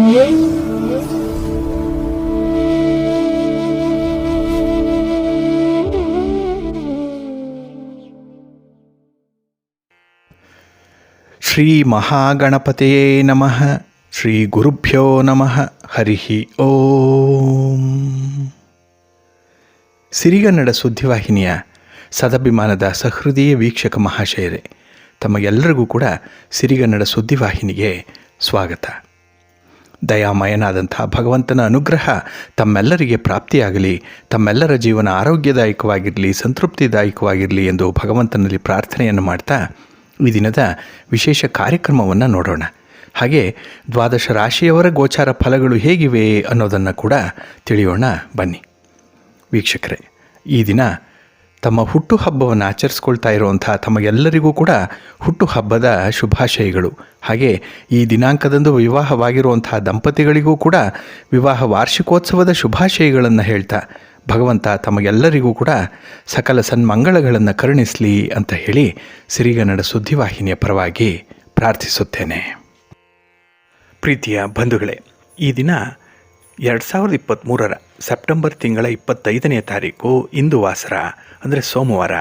ಶ್ರೀ ಮಹಾಗಣಪತಯೇ ನಮಃ. ಶ್ರೀ ಗುರುಭ್ಯೋ ನಮಃ. ಹರಿ ಓಂ. ಸಿರಿಗನ್ನಡ ಸುದ್ದಿವಾಹಿನಿಯ ಸದಭಿಮಾನದ ಸಹೃದಯ ವೀಕ್ಷಕ ಮಹಾಶಯರೇ, ತಮಗೆಲ್ಲರಿಗೂ ಕೂಡ ಸಿರಿಗನ್ನಡ ಸುದ್ದಿವಾಹಿನಿಗೆ ಸ್ವಾಗತ. ದಯಾಮಯನಾದಂಥ ಭಗವಂತನ ಅನುಗ್ರಹ ತಮ್ಮೆಲ್ಲರಿಗೆ ಪ್ರಾಪ್ತಿಯಾಗಲಿ, ತಮ್ಮೆಲ್ಲರ ಜೀವನ ಆರೋಗ್ಯದಾಯಕವಾಗಿರಲಿ, ಸಂತೃಪ್ತಿದಾಯಕವಾಗಿರಲಿ ಎಂದು ಭಗವಂತನಲ್ಲಿ ಪ್ರಾರ್ಥನೆಯನ್ನು ಮಾಡ್ತಾ ಈ ದಿನದ ವಿಶೇಷ ಕಾರ್ಯಕ್ರಮವನ್ನು ನೋಡೋಣ. ಹಾಗೆ ದ್ವಾದಶ ರಾಶಿಯವರ ಗೋಚಾರ ಫಲಗಳು ಹೇಗಿವೆ ಅನ್ನೋದನ್ನು ಕೂಡ ತಿಳಿಯೋಣ ಬನ್ನಿ. ವೀಕ್ಷಕರೇ, ಈ ದಿನ ತಮ್ಮ ಹುಟ್ಟುಹಬ್ಬವನ್ನು ಆಚರಿಸ್ಕೊಳ್ತಾ ಇರುವಂಥ ತಮಗೆಲ್ಲರಿಗೂ ಕೂಡ ಹುಟ್ಟುಹಬ್ಬದ ಶುಭಾಶಯಗಳು. ಹಾಗೆ ಈ ದಿನಾಂಕದಂದು ವಿವಾಹವಾಗಿರುವಂಥ ದಂಪತಿಗಳಿಗೂ ಕೂಡ ವಿವಾಹ ವಾರ್ಷಿಕೋತ್ಸವದ ಶುಭಾಶಯಗಳನ್ನು ಹೇಳ್ತಾ ಭಗವಂತ ತಮಗೆಲ್ಲರಿಗೂ ಕೂಡ ಸಕಲ ಸನ್ಮಂಗಳಗಳನ್ನು ಕರುಣಿಸಲಿ ಅಂತ ಹೇಳಿ ಸಿರಿಗನ್ನಡ ಸುದ್ದಿವಾಹಿನಿಯ ಪರವಾಗಿ ಪ್ರಾರ್ಥಿಸುತ್ತೇನೆ. ಪ್ರೀತಿಯ ಬಂಧುಗಳೇ, ಈ ದಿನ 2023 ಸೆಪ್ಟೆಂಬರ್ ತಿಂಗಳ 25ನೇ ತಾರೀಕು ಇಂದು ವಾಸರ ಅಂದರೆ ಸೋಮವಾರ.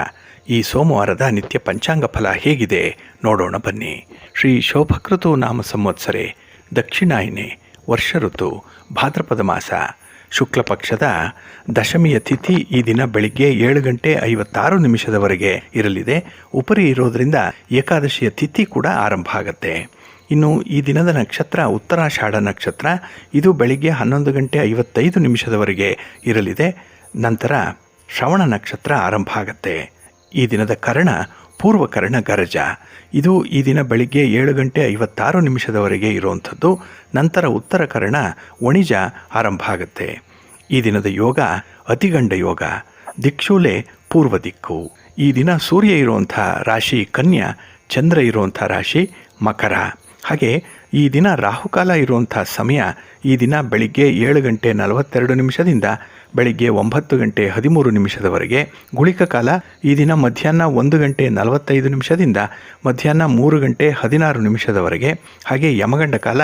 ಈ ಸೋಮವಾರದ ನಿತ್ಯ ಪಂಚಾಂಗ ಫಲ ಹೇಗಿದೆ ನೋಡೋಣ ಬನ್ನಿ. ಶ್ರೀ ಶೋಭಕೃತು ನಾಮ ಸಂವತ್ಸರೆ, ದಕ್ಷಿಣಾಯನೆ, ವರ್ಷ ಋತು, ಭಾದ್ರಪದ ಮಾಸ, ಶುಕ್ಲ ಪಕ್ಷದ ದಶಮಿಯ ತಿಥಿ ಈ ದಿನ ಬೆಳಿಗ್ಗೆ 7:56 ಇರಲಿದೆ. ಉಪರಿ ಇರೋದರಿಂದ ಏಕಾದಶಿಯ ತಿಥಿ ಕೂಡ ಆರಂಭ ಆಗುತ್ತೆ. ಇನ್ನು ಈ ದಿನದ ನಕ್ಷತ್ರ ಉತ್ತರಾಷಾಢ ನಕ್ಷತ್ರ. ಇದು ಬೆಳಿಗ್ಗೆ 11:55 ಇರಲಿದೆ. ನಂತರ ಶ್ರವಣ ನಕ್ಷತ್ರ ಆರಂಭ ಆಗುತ್ತೆ. ಈ ದಿನದ ಕರ್ಣ ಪೂರ್ವಕರ್ಣ ಗರಜ. ಇದು ಈ ದಿನ ಬೆಳಿಗ್ಗೆ 7:56 ಇರುವಂಥದ್ದು. ನಂತರ ಉತ್ತರ ಕರ್ಣ ವಣಿಜ ಆರಂಭ ಆಗುತ್ತೆ. ಈ ದಿನದ ಯೋಗ ಅತಿಗಂಡ ಯೋಗ. ದಿಕ್ಷೂಲೆ ಪೂರ್ವ ದಿಕ್ಕು. ಈ ದಿನ ಸೂರ್ಯ ಇರುವಂಥ ರಾಶಿ ಕನ್ಯಾ, ಚಂದ್ರ ಇರುವಂಥ ರಾಶಿ ಮಕರ. ಹಾಗೆ ಈ ದಿನ ರಾಹುಕಾಲ ಇರುವಂಥ ಸಮಯ ಈ ದಿನ ಬೆಳಿಗ್ಗೆ 7:42 ಬೆಳಿಗ್ಗೆ 9:13 ಗುಳಿಕ ಕಾಲ ಈ ದಿನ ಮಧ್ಯಾಹ್ನ 1:45 ಮಧ್ಯಾಹ್ನ 3:16 ಹಾಗೆ ಯಮಗಂಡ ಕಾಲ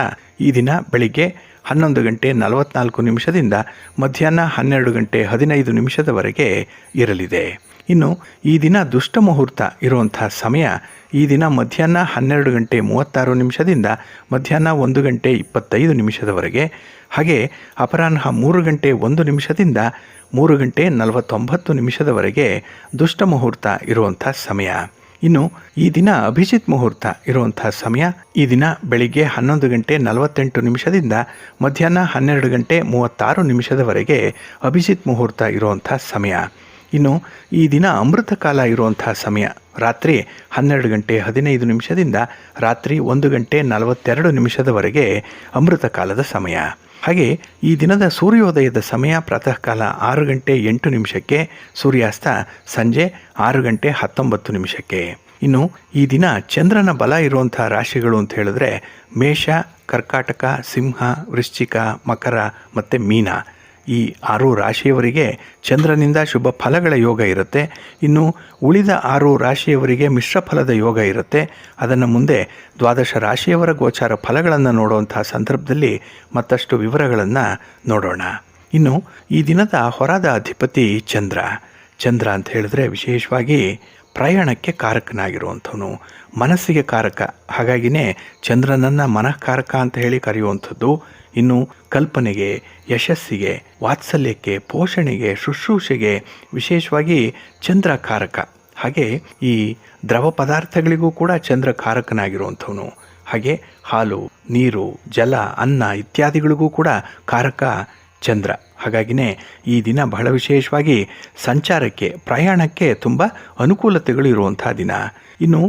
ಈ ದಿನ ಬೆಳಿಗ್ಗೆ 11:44 ಮಧ್ಯಾಹ್ನ 12:15 ಇರಲಿದೆ. ಇನ್ನು ಈ ದಿನ ದುಷ್ಟ ಮುಹೂರ್ತ ಇರುವಂಥ ಸಮಯ ಈ ದಿನ ಮಧ್ಯಾಹ್ನ 12:36 ಮಧ್ಯಾಹ್ನ 1:25 ಹಾಗೆ ಅಪರಾಹ್ನ 3:01 3:49 ದುಷ್ಟ ಮುಹೂರ್ತ ಇರುವಂಥ ಸಮಯ. ಇನ್ನು ಈ ದಿನ ಅಭಿಜಿತ್ ಮುಹೂರ್ತ ಇರುವಂಥ ಸಮಯ ಈ ದಿನ ಬೆಳಿಗ್ಗೆ 11:48 ಮಧ್ಯಾಹ್ನ 12:36 ಅಭಿಜಿತ್ ಮುಹೂರ್ತ ಇರುವಂಥ ಸಮಯ. ಇನ್ನು ಈ ದಿನ ಅಮೃತ ಕಾಲ ಇರುವಂಥ ಸಮಯ ರಾತ್ರಿ 12:15 ರಾತ್ರಿ 1:42 ಅಮೃತ ಕಾಲದ ಸಮಯ. ಹಾಗೆ ಈ ದಿನದ ಸೂರ್ಯೋದಯದ ಸಮಯ ಪ್ರಾತಃ ಕಾಲ 6:08 ಸೂರ್ಯಾಸ್ತ ಸಂಜೆ 6:19. ಇನ್ನು ಈ ದಿನ ಚಂದ್ರನ ಬಲ ಇರುವಂಥ ರಾಶಿಗಳು ಅಂತ ಹೇಳಿದ್ರೆ ಮೇಷ, ಕರ್ಕಾಟಕ, ಸಿಂಹ, ವೃಶ್ಚಿಕ, ಮಕರ ಮತ್ತು ಮೀನ. ಈ 6 ರಾಶಿಯವರಿಗೆ ಚಂದ್ರನಿಂದ ಶುಭ ಫಲಗಳ ಯೋಗ ಇರುತ್ತೆ. ಇನ್ನು ಉಳಿದ 6 ರಾಶಿಯವರಿಗೆ ಮಿಶ್ರ ಫಲದ ಯೋಗ ಇರುತ್ತೆ. ಅದನ್ನು ಮುಂದೆ ದ್ವಾದಶ ರಾಶಿಯವರ ಗೋಚಾರ ಫಲಗಳನ್ನು ನೋಡುವಂಥ ಸಂದರ್ಭದಲ್ಲಿ ಮತ್ತಷ್ಟು ವಿವರಗಳನ್ನು ನೋಡೋಣ. ಇನ್ನು ಈ ದಿನದ ಹೊರದ ಅಧಿಪತಿ ಚಂದ್ರ. ಚಂದ್ರ ಅಂತ ಹೇಳಿದ್ರೆ ವಿಶೇಷವಾಗಿ ಪ್ರಯಾಣಕ್ಕೆ ಕಾರಕನಾಗಿರುವಂಥವನು, ಮನಸ್ಸಿಗೆ ಕಾರಕ. ಹಾಗಾಗಿನೇ ಚಂದ್ರನನ್ನು ಮನಃಕಾರಕ ಅಂತ ಹೇಳಿ ಕರೆಯುವಂಥದ್ದು. ಇನ್ನು ಕಲ್ಪನೆಗೆ, ಯಶಸ್ಸಿಗೆ, ವಾತ್ಸಲ್ಯಕ್ಕೆ, ಪೋಷಣೆಗೆ, ಶುಶ್ರೂಷೆಗೆ ವಿಶೇಷವಾಗಿ ಚಂದ್ರ ಕಾರಕ. ಹಾಗೆ ಈ ದ್ರವ ಪದಾರ್ಥಗಳಿಗೂ ಕೂಡ ಚಂದ್ರ ಕಾರಕನಾಗಿರುವಂಥವನು. ಹಾಗೆ ಹಾಲು, ನೀರು, ಜಲ, ಅನ್ನ ಇತ್ಯಾದಿಗಳಿಗೂ ಕೂಡ ಕಾರಕ ಚಂದ್ರ. ಹಾಗಾಗಿನೇ ಈ ದಿನ ಬಹಳ ವಿಶೇಷವಾಗಿ ಸಂಚಾರಕ್ಕೆ, ಪ್ರಯಾಣಕ್ಕೆ ತುಂಬ ಅನುಕೂಲತೆಗಳು ಇರುವಂಥ ದಿನ. ಇನ್ನು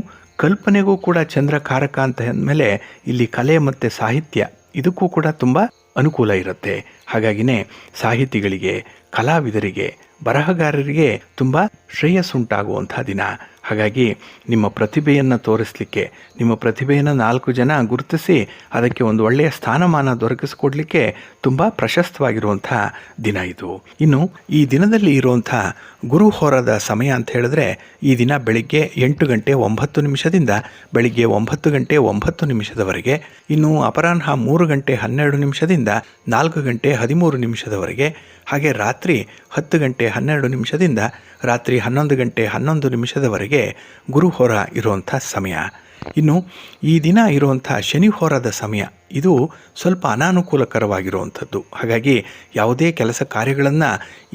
ಕಲ್ಪನೆಗೂ ಕೂಡ ಚಂದ್ರ ಕಾರಕ ಅಂತ ಅಂದಮೇಲೆ ಇಲ್ಲಿ ಕಲೆ ಮತ್ತು ಸಾಹಿತ್ಯ ಇದಕ್ಕೂ ಕೂಡ ತುಂಬ ಅನುಕೂಲ ಇರುತ್ತೆ. ಹಾಗಾಗಿನೇ ಸಾಹಿತಿಗಳಿಗೆ, ಕಲಾವಿದರಿಗೆ, ಬರಹಗಾರರಿಗೆ ತುಂಬ ಶ್ರೇಯಸ್ಸುಂಟಾಗುವಂಥ ದಿನ. ಹಾಗಾಗಿ ನಿಮ್ಮ ಪ್ರತಿಭೆಯನ್ನು ತೋರಿಸಲಿಕ್ಕೆ, ನಿಮ್ಮ ಪ್ರತಿಭೆಯನ್ನು 4 ಜನ ಗುರುತಿಸಿ ಅದಕ್ಕೆ ಒಂದು ಒಳ್ಳೆಯ ಸ್ಥಾನಮಾನ ದೊರಕಿಸಿಕೊಡ್ಲಿಕ್ಕೆ ತುಂಬ ಪ್ರಶಸ್ತವಾಗಿರುವಂಥ ದಿನ ಇದು. ಇನ್ನು ಈ ದಿನದಲ್ಲಿ ಇರುವಂಥ ಗುರುಹೋರದ ಸಮಯ ಅಂತ ಹೇಳಿದ್ರೆ, ಈ ದಿನ ಬೆಳಿಗ್ಗೆ 8 ಗಂಟೆ 9 ನಿಮಿಷದಿಂದ ಬೆಳಿಗ್ಗೆ 9 ಗಂಟೆ 9 ನಿಮಿಷದವರೆಗೆ, ಇನ್ನು ಅಪರಾಹ್ನ 3 ಗಂಟೆ 12 ನಿಮಿಷದಿಂದ 4 ಗಂಟೆ 13 ನಿಮಿಷದವರೆಗೆ, ಹಾಗೆ ರಾತ್ರಿ 10 ಗಂಟೆ 12 ನಿಮಿಷದಿಂದ ರಾತ್ರಿ 11 ಗಂಟೆ 11 ನಿಮಿಷದವರೆಗೆ ಗುರುಹೋರ ಇರುವಂಥ ಸಮಯ. ಇನ್ನು ಈ ದಿನ ಇರುವಂಥ ಶನಿಹೋರದ ಸಮಯ ಇದು ಸ್ವಲ್ಪ ಅನಾನುಕೂಲಕರವಾಗಿರುವಂಥದ್ದು. ಹಾಗಾಗಿ ಯಾವುದೇ ಕೆಲಸ ಕಾರ್ಯಗಳನ್ನು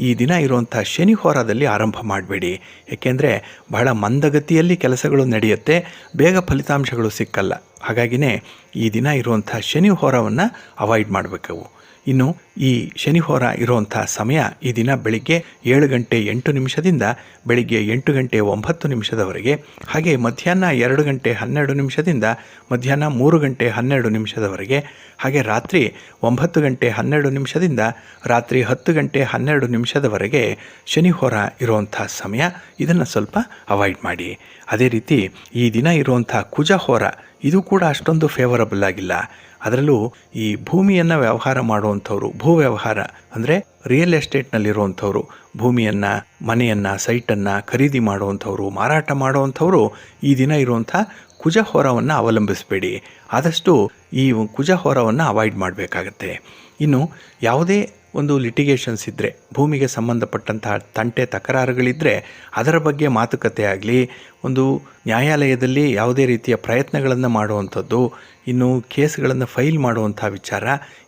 ಈ ದಿನ ಇರುವಂಥ ಶನಿಹೋರದಲ್ಲಿ ಆರಂಭ ಮಾಡಬೇಡಿ. ಏಕೆಂದರೆ ಬಹಳ ಮಂದಗತಿಯಲ್ಲಿ ಕೆಲಸಗಳು ನಡೆಯುತ್ತೆ, ಬೇಗ ಫಲಿತಾಂಶಗಳು ಸಿಕ್ಕಲ್ಲ. ಹಾಗಾಗಿನೇ ಈ ದಿನ ಇರುವಂಥ ಶನಿಹೋರವನ್ನು ಅವಾಯ್ಡ್ ಮಾಡಬೇಕು. ಇನ್ನು ಈ ಶನಿಹೋರ ಇರುವಂಥ ಸಮಯ ಈ ದಿನ ಬೆಳಿಗ್ಗೆ 7 ಗಂಟೆ 8 ನಿಮಿಷದಿಂದ ಬೆಳಿಗ್ಗೆ 8 ಗಂಟೆ 9 ನಿಮಿಷದವರೆಗೆ, ಹಾಗೆ ಮಧ್ಯಾಹ್ನ 2 ಗಂಟೆ 12 ನಿಮಿಷದಿಂದ ಮಧ್ಯಾಹ್ನ 3 ಗಂಟೆ 12 ನಿಮಿಷದವರೆಗೆ, ಹಾಗೆ ರಾತ್ರಿ 9 ಗಂಟೆ 12 ನಿಮಿಷದಿಂದ ರಾತ್ರಿ 10 ಗಂಟೆ 12 ನಿಮಿಷದವರೆಗೆ ಶನಿಹೋರ ಇರುವಂಥ ಸಮಯ. ಇದನ್ನು ಸ್ವಲ್ಪ ಅವಾಯ್ಡ್ ಮಾಡಿ. ಅದೇ ರೀತಿ ಈ ದಿನ ಇರುವಂಥ ಕುಜಹೋರ ಇದು ಕೂಡ ಅಷ್ಟೊಂದು ಫೇವರಬಲ್ ಆಗಿಲ್ಲ. ಅದರಲ್ಲೂ ಈ ಭೂಮಿಯನ್ನು ವ್ಯವಹಾರ ಮಾಡುವಂಥವ್ರು, ಭೂ ವ್ಯವಹಾರ ಅಂದರೆ ರಿಯಲ್ ಎಸ್ಟೇಟ್ನಲ್ಲಿರುವಂಥವ್ರು, ಭೂಮಿಯನ್ನು, ಮನೆಯನ್ನು, ಸೈಟನ್ನು ಖರೀದಿ ಮಾಡುವಂಥವ್ರು, ಮಾರಾಟ ಮಾಡುವಂಥವ್ರು ಈ ದಿನ ಇರುವಂಥ ಕುಜಹೋರವನ್ನು ಅವಲಂಬಿಸಬೇಡಿ. ಆದಷ್ಟು ಈ ಕುಜಹೋರವನ್ನು ಅವಾಯ್ಡ್ ಮಾಡಬೇಕಾಗತ್ತೆ. ಇನ್ನು ಯಾವುದೇ ಒಂದು ಲಿಟಿಗೇಷನ್ಸ್ ಇದ್ದರೆ, ಭೂಮಿಗೆ ಸಂಬಂಧಪಟ್ಟಂತಹ ತಂಟೆ ತಕರಾರುಗಳಿದ್ದರೆ ಅದರ ಬಗ್ಗೆ ಮಾತುಕತೆ ಆಗಲಿ, ಒಂದು ನ್ಯಾಯಾಲಯದಲ್ಲಿ ಯಾವುದೇ ರೀತಿಯ ಪ್ರಯತ್ನಗಳನ್ನು ಮಾಡುವಂಥದ್ದು, ಇನ್ನು ಕೇಸ್ಗಳನ್ನು ಫೈಲ್ ಮಾಡುವಂಥ ವಿಚಾರ,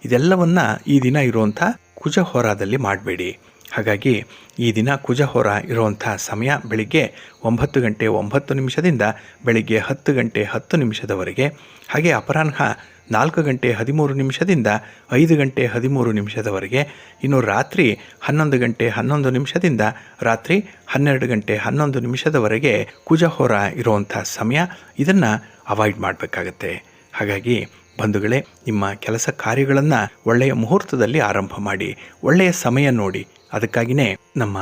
ಇದೆಲ್ಲವನ್ನು ಈ ದಿನ ಇರುವಂಥ ಕುಜಹೋರಾದಲ್ಲಿ ಮಾಡಬೇಡಿ. ಹಾಗಾಗಿ ಈ ದಿನ ಕುಜಹೋರ ಇರುವಂಥ ಸಮಯ ಬೆಳಿಗ್ಗೆ 9 ಗಂಟೆ 9 ನಿಮಿಷದಿಂದ ಬೆಳಿಗ್ಗೆ 10 ಗಂಟೆ 10 ನಿಮಿಷದವರೆಗೆ, ಹಾಗೆ ಅಪರಾಹ್ನ 4 ಗಂಟೆ 13 ನಿಮಿಷದಿಂದ 5 ಗಂಟೆ 13 ನಿಮಿಷದವರೆಗೆ, ಇನ್ನು ರಾತ್ರಿ 11 ಗಂಟೆ 11 ನಿಮಿಷದಿಂದ ರಾತ್ರಿ 12 ಗಂಟೆ 11 ನಿಮಿಷದವರೆಗೆ ಕುಜಹೋರ ಇರುವಂಥ ಸಮಯ. ಇದನ್ನು ಅವಾಯ್ಡ್ ಮಾಡಬೇಕಾಗತ್ತೆ. ಹಾಗಾಗಿ ಬಂಧುಗಳೇ, ನಿಮ್ಮ ಕೆಲಸ ಕಾರ್ಯಗಳನ್ನು ಒಳ್ಳೆಯ ಮುಹೂರ್ತದಲ್ಲಿ ಆರಂಭ ಮಾಡಿ, ಒಳ್ಳೆಯ ಸಮಯ ನೋಡಿ. ಅದಕ್ಕಾಗಿಯೇ ನಮ್ಮ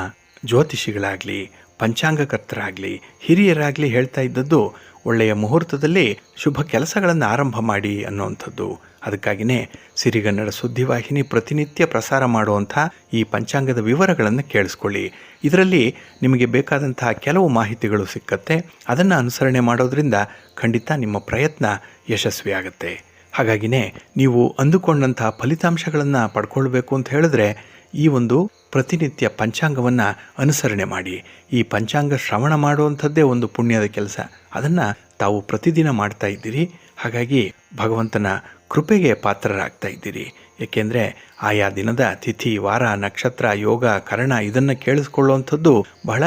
ಜ್ಯೋತಿಷಿಗಳಾಗಲಿ, ಪಂಚಾಂಗಕರ್ತರಾಗಲಿ, ಹಿರಿಯರಾಗಲಿ ಹೇಳ್ತಾ ಇದ್ದದ್ದು ಒಳ್ಳೆಯ ಮುಹೂರ್ತದಲ್ಲಿ ಶುಭ ಕೆಲಸಗಳನ್ನು ಆರಂಭ ಮಾಡಿ ಅನ್ನುವಂಥದ್ದು. ಅದಕ್ಕಾಗಿಯೇ ಸಿರಿಗನ್ನಡ ಸುದ್ದಿವಾಹಿನಿ ಪ್ರತಿನಿತ್ಯ ಪ್ರಸಾರ ಮಾಡುವಂಥ ಈ ಪಂಚಾಂಗದ ವಿವರಗಳನ್ನು ಕೇಳಿಸ್ಕೊಳ್ಳಿ. ಇದರಲ್ಲಿ ನಿಮಗೆ ಬೇಕಾದಂತಹ ಕೆಲವು ಮಾಹಿತಿಗಳು ಸಿಕ್ಕತ್ತೆ. ಅದನ್ನು ಅನುಸರಣೆ ಮಾಡೋದ್ರಿಂದ ಖಂಡಿತ ನಿಮ್ಮ ಪ್ರಯತ್ನ ಯಶಸ್ವಿಯಾಗತ್ತೆ. ಹಾಗಾಗಿನೇ ನೀವು ಅಂದುಕೊಂಡಂತಹ ಫಲಿತಾಂಶಗಳನ್ನು ಪಡ್ಕೊಳ್ಬೇಕು ಅಂತ ಹೇಳಿದ್ರೆ ಈ ಒಂದು ಪ್ರತಿನಿತ್ಯ ಪಂಚಾಂಗವನ್ನು ಅನುಸರಣೆ ಮಾಡಿ. ಈ ಪಂಚಾಂಗ ಶ್ರವಣ ಮಾಡುವಂಥದ್ದೇ ಒಂದು ಪುಣ್ಯದ ಕೆಲಸ. ಅದನ್ನು ತಾವು ಪ್ರತಿದಿನ ಮಾಡ್ತಾ ಇದ್ದೀರಿ. ಹಾಗಾಗಿ ಭಗವಂತನ ಕೃಪೆಗೆ ಪಾತ್ರರಾಗ್ತಾ ಇದ್ದೀರಿ. ಏಕೆಂದರೆ ಆಯಾ ದಿನದ ತಿಥಿ, ವಾರ, ನಕ್ಷತ್ರ, ಯೋಗ, ಕರಣ ಇದನ್ನು ಕೇಳಿಸ್ಕೊಳ್ಳುವಂಥದ್ದು ಬಹಳ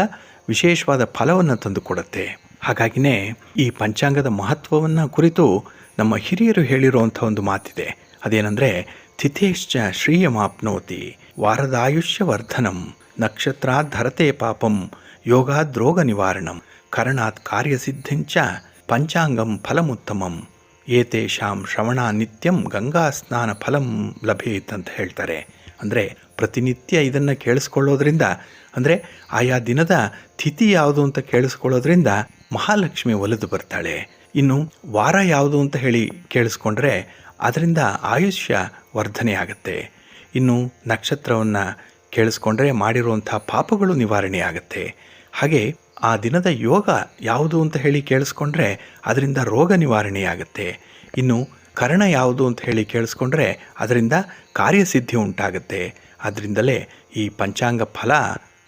ವಿಶೇಷವಾದ ಫಲವನ್ನು ತಂದುಕೊಡುತ್ತೆ. ಹಾಗಾಗಿನೇ ಈ ಪಂಚಾಂಗದ ಮಹತ್ವವನ್ನು ಕುರಿತು ನಮ್ಮ ಹಿರಿಯರು ಹೇಳಿರುವಂಥ ಒಂದು ಮಾತಿದೆ. ಅದೇನೆಂದರೆ, ತಿಥೇಶ್ಚ ಶ್ರೀಯಮಾಪ್ನೋತಿ ವಾರದಾಯುಷ್ಯವರ್ಧನಂ ನಕ್ಷತ್ರಾತ್ ಧರತೆ ಪಾಪಂ ಯೋಗಾದ್ ರೋಗ ನಿವಾರಣಂ ಕರಣಾತ್ ಕಾರ್ಯಸಿದ್ಧಿಂಚ ಪಂಚಾಂಗಂ ಫಲಮುತ್ತಮಂ ಏತೇಷಾಂ ಶ್ರವಣ ನಿತ್ಯಂ ಗಂಗಾ ಸ್ನಾನ ಫಲಂ ಲಭೇತ್ ಅಂತ ಹೇಳ್ತಾರೆ. ಅಂದರೆ ಪ್ರತಿನಿತ್ಯ ಇದನ್ನು ಕೇಳಿಸ್ಕೊಳ್ಳೋದ್ರಿಂದ, ಅಂದರೆ ಆಯಾ ದಿನದ ತಿಥಿ ಯಾವುದು ಅಂತ ಕೇಳಿಸ್ಕೊಳ್ಳೋದ್ರಿಂದ ಮಹಾಲಕ್ಷ್ಮಿ ಒಲಿದು ಬರ್ತಾಳೆ. ಇನ್ನು ವಾರ ಯಾವುದು ಅಂತ ಹೇಳಿ ಕೇಳಿಸ್ಕೊಂಡ್ರೆ ಅದರಿಂದ ಆಯುಷ್ಯ ವರ್ಧನೆ ಆಗುತ್ತೆ. ಇನ್ನು ನಕ್ಷತ್ರವನ್ನು ಕೇಳಿಸ್ಕೊಂಡ್ರೆ ಮಾಡಿರುವಂಥ ಪಾಪಗಳು ನಿವಾರಣೆ ಆಗುತ್ತೆ. ಹಾಗೆ ಆ ದಿನದ ಯೋಗ ಯಾವುದು ಅಂತ ಹೇಳಿ ಕೇಳಿಸ್ಕೊಂಡ್ರೆ ಅದರಿಂದ ರೋಗ ನಿವಾರಣೆಯಾಗುತ್ತೆ. ಇನ್ನು ಕರ್ಣ ಯಾವುದು ಅಂತ ಹೇಳಿ ಕೇಳಿಸ್ಕೊಂಡ್ರೆ ಅದರಿಂದ ಕಾರ್ಯಸಿದ್ಧಿ ಉಂಟಾಗುತ್ತೆ. ಅದರಿಂದಲೇ ಈ ಪಂಚಾಂಗ ಫಲ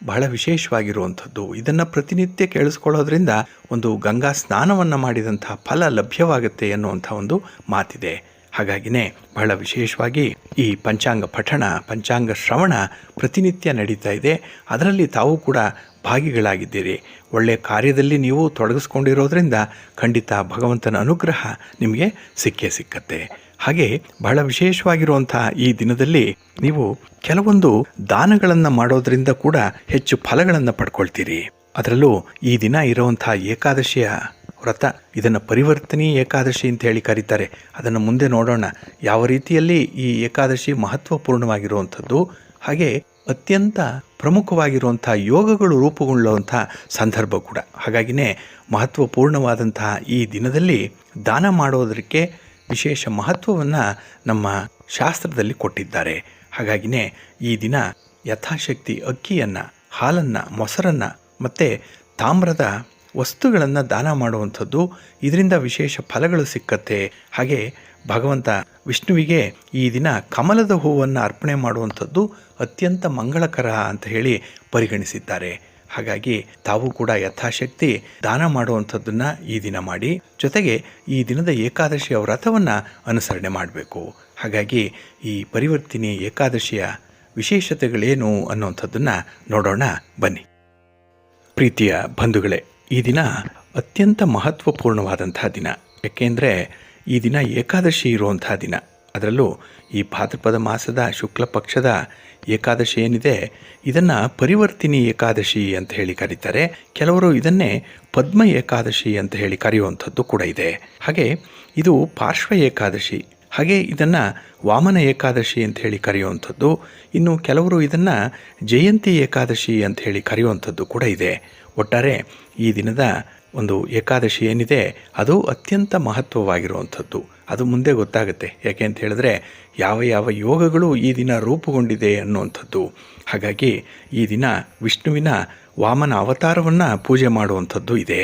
ಬಹಳ ವಿಶೇಷವಾಗಿರುವಂಥದ್ದು. ಇದನ್ನು ಪ್ರತಿನಿತ್ಯ ಕೇಳಿಸ್ಕೊಳ್ಳೋದ್ರಿಂದ ಒಂದು ಗಂಗಾ ಸ್ನಾನವನ್ನು ಮಾಡಿದಂಥ ಫಲ ಲಭ್ಯವಾಗುತ್ತೆ ಎನ್ನುವಂಥ ಒಂದು ಮಾತಿದೆ. ಹಾಗಾಗಿನೇ ಬಹಳ ವಿಶೇಷವಾಗಿ ಈ ಪಂಚಾಂಗ ಪಠಣ, ಪಂಚಾಂಗ ಶ್ರವಣ ಪ್ರತಿನಿತ್ಯ ನಡೀತಾ ಇದೆ. ಅದರಲ್ಲಿ ತಾವು ಕೂಡ ಭಾಗಿಗಳಾಗಿದ್ದೀರಿ. ಒಳ್ಳೆಯ ಕಾರ್ಯದಲ್ಲಿ ನೀವು ತೊಡಗಿಸ್ಕೊಂಡಿರೋದ್ರಿಂದ ಖಂಡಿತ ಭಗವಂತನ ಅನುಗ್ರಹ ನಿಮಗೆ ಸಿಕ್ಕೇ ಸಿಕ್ಕತ್ತೆ. ಹಾಗೆ ಬಹಳ ವಿಶೇಷವಾಗಿರುವಂಥ ಈ ದಿನದಲ್ಲಿ ನೀವು ಕೆಲವೊಂದು ದಾನಗಳನ್ನು ಮಾಡೋದ್ರಿಂದ ಕೂಡ ಹೆಚ್ಚು ಫಲಗಳನ್ನು ಪಡ್ಕೊಳ್ತೀರಿ. ಅದರಲ್ಲೂ ಈ ದಿನ ಇರುವಂಥ ಏಕಾದಶಿಯ ವ್ರತ, ಇದನ್ನು ಪರಿವರ್ತನೀಯ ಏಕಾದಶಿ ಅಂತ ಹೇಳಿ ಕರೀತಾರೆ. ಅದನ್ನು ಮುಂದೆ ನೋಡೋಣ ಯಾವ ರೀತಿಯಲ್ಲಿ ಈ ಏಕಾದಶಿ ಮಹತ್ವಪೂರ್ಣವಾಗಿರುವಂಥದ್ದು. ಹಾಗೆ ಅತ್ಯಂತ ಪ್ರಮುಖವಾಗಿರುವಂಥ ಯೋಗಗಳು ರೂಪುಗೊಳ್ಳುವಂಥ ಸಂದರ್ಭ ಕೂಡ. ಹಾಗಾಗಿನೇ ಮಹತ್ವಪೂರ್ಣವಾದಂತಹ ಈ ದಿನದಲ್ಲಿ ದಾನ ಮಾಡೋದಕ್ಕೆ ವಿಶೇಷ ಮಹತ್ವವನ್ನು ನಮ್ಮ ಶಾಸ್ತ್ರದಲ್ಲಿ ಕೊಟ್ಟಿದ್ದಾರೆ. ಹಾಗಾಗಿನೇ ಈ ದಿನ ಯಥಾಶಕ್ತಿ ಅಕ್ಕಿಯನ್ನು, ಹಾಲನ್ನು, ಮೊಸರನ್ನು ಮತ್ತು ತಾಮ್ರದ ವಸ್ತುಗಳನ್ನು ದಾನ ಮಾಡುವಂಥದ್ದು, ಇದರಿಂದ ವಿಶೇಷ ಫಲಗಳು ಸಿಕ್ಕತ್ತೆ. ಹಾಗೆ ಭಗವಂತ ವಿಷ್ಣುವಿಗೆ ಈ ದಿನ ಕಮಲದ ಹೂವನ್ನು ಅರ್ಪಣೆ ಮಾಡುವಂಥದ್ದು ಅತ್ಯಂತ ಮಂಗಳಕರ ಅಂತ ಹೇಳಿ ಪರಿಗಣಿಸಿದ್ದಾರೆ. ಹಾಗಾಗಿ ತಾವು ಕೂಡ ಯಥಾಶಕ್ತಿ ದಾನ ಮಾಡುವಂಥದ್ದನ್ನು ಈ ದಿನ ಮಾಡಿ, ಜೊತೆಗೆ ಈ ದಿನದ ಏಕಾದಶಿಯ ವ್ರತವನ್ನು ಅನುಸರಣೆ ಮಾಡಬೇಕು. ಹಾಗಾಗಿ ಈ ಪರಿವರ್ತಿನಿ ಏಕಾದಶಿಯ ವಿಶೇಷತೆಗಳೇನು ಅನ್ನುವಂಥದ್ದನ್ನು ನೋಡೋಣ ಬನ್ನಿ. ಪ್ರೀತಿಯ ಬಂಧುಗಳೇ, ಈ ದಿನ ಅತ್ಯಂತ ಮಹತ್ವಪೂರ್ಣವಾದಂಥ ದಿನ. ಯಾಕೆಂದರೆ ಈ ದಿನ ಏಕಾದಶಿ ಇರುವಂಥ ದಿನ. ಅದರಲ್ಲೂ ಈ ಭಾದ್ರಪದ ಮಾಸದ ಶುಕ್ಲ ಪಕ್ಷದ ಏಕಾದಶಿ ಏನಿದೆ, ಇದನ್ನು ಪರಿವರ್ತಿನಿ ಏಕಾದಶಿ ಅಂತ ಹೇಳಿ ಕರೀತಾರೆ. ಕೆಲವರು ಇದನ್ನೇ ಪದ್ಮ ಏಕಾದಶಿ ಅಂತ ಹೇಳಿ ಕರೆಯುವಂಥದ್ದು ಕೂಡ ಇದೆ. ಹಾಗೆ ಇದು ಪಾರ್ಶ್ವ ಏಕಾದಶಿ, ಹಾಗೆ ಇದನ್ನು ವಾಮನ ಏಕಾದಶಿ ಅಂತ ಹೇಳಿ ಕರೆಯುವಂಥದ್ದು. ಇನ್ನು ಕೆಲವರು ಇದನ್ನು ಜಯಂತಿ ಏಕಾದಶಿ ಅಂತ ಹೇಳಿ ಕರೆಯುವಂಥದ್ದು ಕೂಡ ಇದೆ. ಒಟ್ಟಾರೆ ಈ ದಿನದ ಒಂದು ಏಕಾದಶಿ ಏನಿದೆ ಅದು ಅತ್ಯಂತ ಮಹತ್ವವಾಗಿರುವಂಥದ್ದು. ಅದು ಮುಂದೆ ಗೊತ್ತಾಗುತ್ತೆ. ಯಾಕೆ ಅಂತ ಹೇಳಿದ್ರೆ ಯಾವ ಯಾವ ಯೋಗಗಳು ಈ ದಿನ ರೂಪುಗೊಂಡಿದೆ ಅನ್ನುವಂಥದ್ದು. ಹಾಗಾಗಿ ಈ ದಿನ ವಿಷ್ಣುವಿನ ವಾಮನ ಅವತಾರವನ್ನು ಪೂಜೆ ಮಾಡುವಂಥದ್ದು ಇದೆ.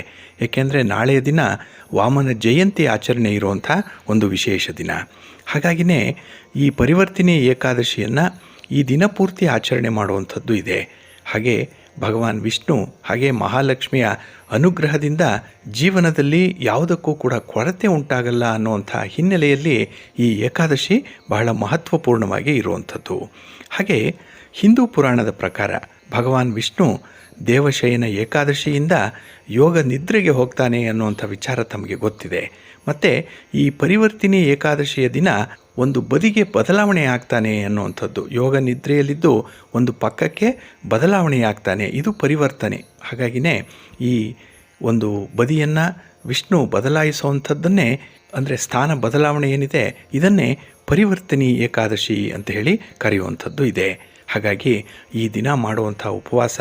ಏಕೆಂದರೆ ನಾಳೆಯ ದಿನ ವಾಮನ ಜಯಂತಿ ಆಚರಣೆ ಇರುವಂಥ ಒಂದು ವಿಶೇಷ ದಿನ. ಹಾಗಾಗಿನೇ ಈ ಪರಿವರ್ತಿನಿ ಏಕಾದಶಿಯನ್ನು ಈ ದಿನ ಪೂರ್ತಿ ಆಚರಣೆ ಮಾಡುವಂಥದ್ದು ಇದೆ. ಹಾಗೆ ಭಗವಾನ್ ವಿಷ್ಣು ಹಾಗೆ ಮಹಾಲಕ್ಷ್ಮಿಯ ಅನುಗ್ರಹದಿಂದ ಜೀವನದಲ್ಲಿ ಯಾವುದಕ್ಕೂ ಕೂಡ ಕೊರತೆ ಉಂಟಾಗಲ್ಲ ಅನ್ನುವಂಥ ಹಿನ್ನೆಲೆಯಲ್ಲಿ ಈ ಏಕಾದಶಿ ಬಹಳ ಮಹತ್ವಪೂರ್ಣವಾಗಿ ಇರುವಂಥದ್ದು. ಹಾಗೆ ಹಿಂದೂ ಪುರಾಣದ ಪ್ರಕಾರ ಭಗವಾನ್ ವಿಷ್ಣು ದೇವಶಯನ ಏಕಾದಶಿಯಿಂದ ಯೋಗ ನಿದ್ರೆಗೆ ಹೋಗ್ತಾನೆ ಅನ್ನುವಂಥ ವಿಚಾರ ತಮಗೆ ಗೊತ್ತಿದೆ. ಮತ್ತು ಈ ಪರಿವರ್ತಿನಿ ಏಕಾದಶಿಯ ದಿನ ಒಂದು ಬದಿಗೆ ಬದಲಾವಣೆ ಆಗ್ತಾನೆ ಅನ್ನುವಂಥದ್ದು. ಯೋಗ ನಿದ್ರೆಯಲ್ಲಿದ್ದು ಒಂದು ಪಕ್ಕಕ್ಕೆ ಬದಲಾವಣೆ ಆಗ್ತಾನೆ, ಇದು ಪರಿವರ್ತನೆ. ಹಾಗಾಗಿನೇ ಈ ಒಂದು ಬದಿಯನ್ನು ವಿಷ್ಣು ಬದಲಾಯಿಸುವಂಥದ್ದನ್ನೇ, ಅಂದರೆ ಸ್ಥಾನ ಬದಲಾವಣೆ ಏನಿದೆ ಇದನ್ನೇ ಪರಿವರ್ತಿನಿ ಏಕಾದಶಿ ಅಂತ ಹೇಳಿ ಕರೆಯುವಂಥದ್ದು ಇದೆ. ಹಾಗಾಗಿ ಈ ದಿನ ಮಾಡುವಂಥ ಉಪವಾಸ,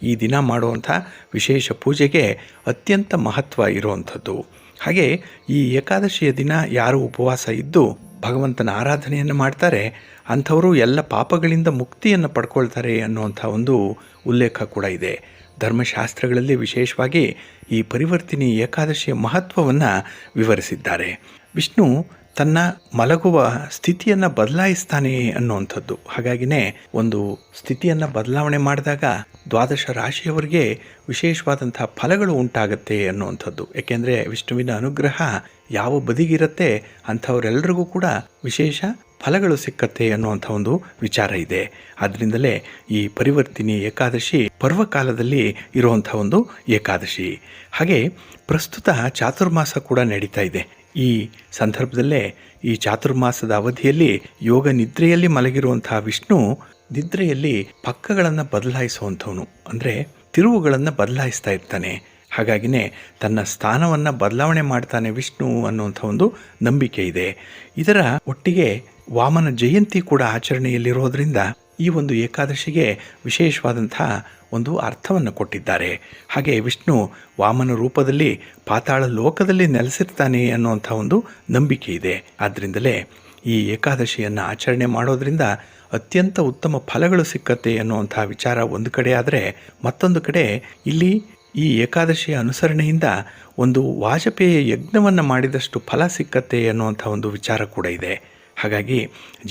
ಈ ದಿನ ಮಾಡುವಂಥ ವಿಶೇಷ ಪೂಜೆಗೆ ಅತ್ಯಂತ ಮಹತ್ವ ಇರುವಂಥದ್ದು. ಹಾಗೆ ಈ ಏಕಾದಶಿಯ ದಿನ ಯಾರು ಉಪವಾಸ ಇದ್ದು ಭಗವಂತನ ಆರಾಧನೆಯನ್ನು ಮಾಡ್ತಾರೆ ಅಂಥವರು ಎಲ್ಲ ಪಾಪಗಳಿಂದ ಮುಕ್ತಿಯನ್ನು ಪಡ್ಕೊಳ್ತಾರೆ ಅನ್ನುವಂಥ ಒಂದು ಉಲ್ಲೇಖ ಕೂಡ ಇದೆ. ಧರ್ಮಶಾಸ್ತ್ರಗಳಲ್ಲಿ ವಿಶೇಷವಾಗಿ ಈ ಪರಿವರ್ತಿನಿ ಏಕಾದಶಿಯ ಮಹತ್ವವನ್ನು ವಿವರಿಸಿದ್ದಾರೆ. ವಿಷ್ಣು ತನ್ನ ಮಲಗುವ ಸ್ಥಿತಿಯನ್ನು ಬದಲಾಯಿಸ್ತಾನೆ ಅನ್ನುವಂಥದ್ದು. ಹಾಗಾಗಿನೇ ಒಂದು ಸ್ಥಿತಿಯನ್ನು ಬದಲಾವಣೆ ಮಾಡಿದಾಗ ದ್ವಾದಶ ರಾಶಿಯವರಿಗೆ ವಿಶೇಷವಾದಂಥ ಫಲಗಳು ಉಂಟಾಗತ್ತೆ ಅನ್ನುವಂಥದ್ದು. ಏಕೆಂದರೆ ವಿಷ್ಣುವಿನ ಅನುಗ್ರಹ ಯಾವ ಬದಿಗಿರುತ್ತೆ ಅಂಥವರೆಲ್ಲರಿಗೂ ಕೂಡ ವಿಶೇಷ ಫಲಗಳು ಸಿಕ್ಕತ್ತೆ ಅನ್ನುವಂಥ ಒಂದು ವಿಚಾರ ಇದೆ. ಆದ್ದರಿಂದಲೇ ಈ ಪರಿವರ್ತಿನಿ ಏಕಾದಶಿ ಪರ್ವಕಾಲದಲ್ಲಿ ಇರುವಂಥ ಒಂದು ಏಕಾದಶಿ. ಹಾಗೆ ಪ್ರಸ್ತುತ ಚಾತುರ್ಮಾಸ ಕೂಡ ನಡೀತಾ ಇದೆ. ಈ ಸಂದರ್ಭದಲ್ಲೇ ಈ ಚಾತುರ್ಮಾಸದ ಅವಧಿಯಲ್ಲಿ ಯೋಗ ನಿದ್ರೆಯಲ್ಲಿ ಮಲಗಿರುವಂತಹ ವಿಷ್ಣು ನಿದ್ರೆಯಲ್ಲಿ ಪಕ್ಕಗಳನ್ನು ಬದಲಾಯಿಸುವಂಥವನು, ಅಂದರೆ ತಿರುವುಗಳನ್ನು ಬದಲಾಯಿಸ್ತಾ ಇರ್ತಾನೆ. ಹಾಗಾಗಿನೇ ತನ್ನ ಸ್ಥಾನವನ್ನು ಬದಲಾವಣೆ ಮಾಡ್ತಾನೆ ವಿಷ್ಣು ಅನ್ನುವಂಥ ಒಂದು ನಂಬಿಕೆ ಇದೆ. ಇದರ ಒಟ್ಟಿಗೆ ವಾಮನ ಜಯಂತಿ ಕೂಡ ಆಚರಣೆಯಲ್ಲಿರೋದ್ರಿಂದ ಈ ಒಂದು ಏಕಾದಶಿಗೆ ವಿಶೇಷವಾದಂಥ ಒಂದು ಅರ್ಥವನ್ನು ಕೊಟ್ಟಿದ್ದಾರೆ. ಹಾಗೆ ವಿಷ್ಣು ವಾಮನ ರೂಪದಲ್ಲಿ ಪಾತಾಳ ಲೋಕದಲ್ಲಿ ನೆಲೆಸಿರ್ತಾನೆ ಅನ್ನುವಂಥ ಒಂದು ನಂಬಿಕೆ ಇದೆ. ಆದ್ದರಿಂದಲೇ ಈ ಏಕಾದಶಿಯನ್ನು ಆಚರಣೆ ಮಾಡೋದ್ರಿಂದ ಅತ್ಯಂತ ಉತ್ತಮ ಫಲಗಳು ಸಿಕ್ಕತ್ತೆ ಅನ್ನುವಂಥ ವಿಚಾರ ಒಂದು ಕಡೆ ಆದರೆ, ಮತ್ತೊಂದು ಕಡೆ ಇಲ್ಲಿ ಈ ಏಕಾದಶಿಯ ಅನುಸರಣೆಯಿಂದ ಒಂದು ವಾಜಪೇಯ ಯಜ್ಞವನ್ನು ಮಾಡಿದಷ್ಟು ಫಲ ಸಿಕ್ಕತ್ತೆ ಅನ್ನುವಂಥ ಒಂದು ವಿಚಾರ ಕೂಡ ಇದೆ. ಹಾಗಾಗಿ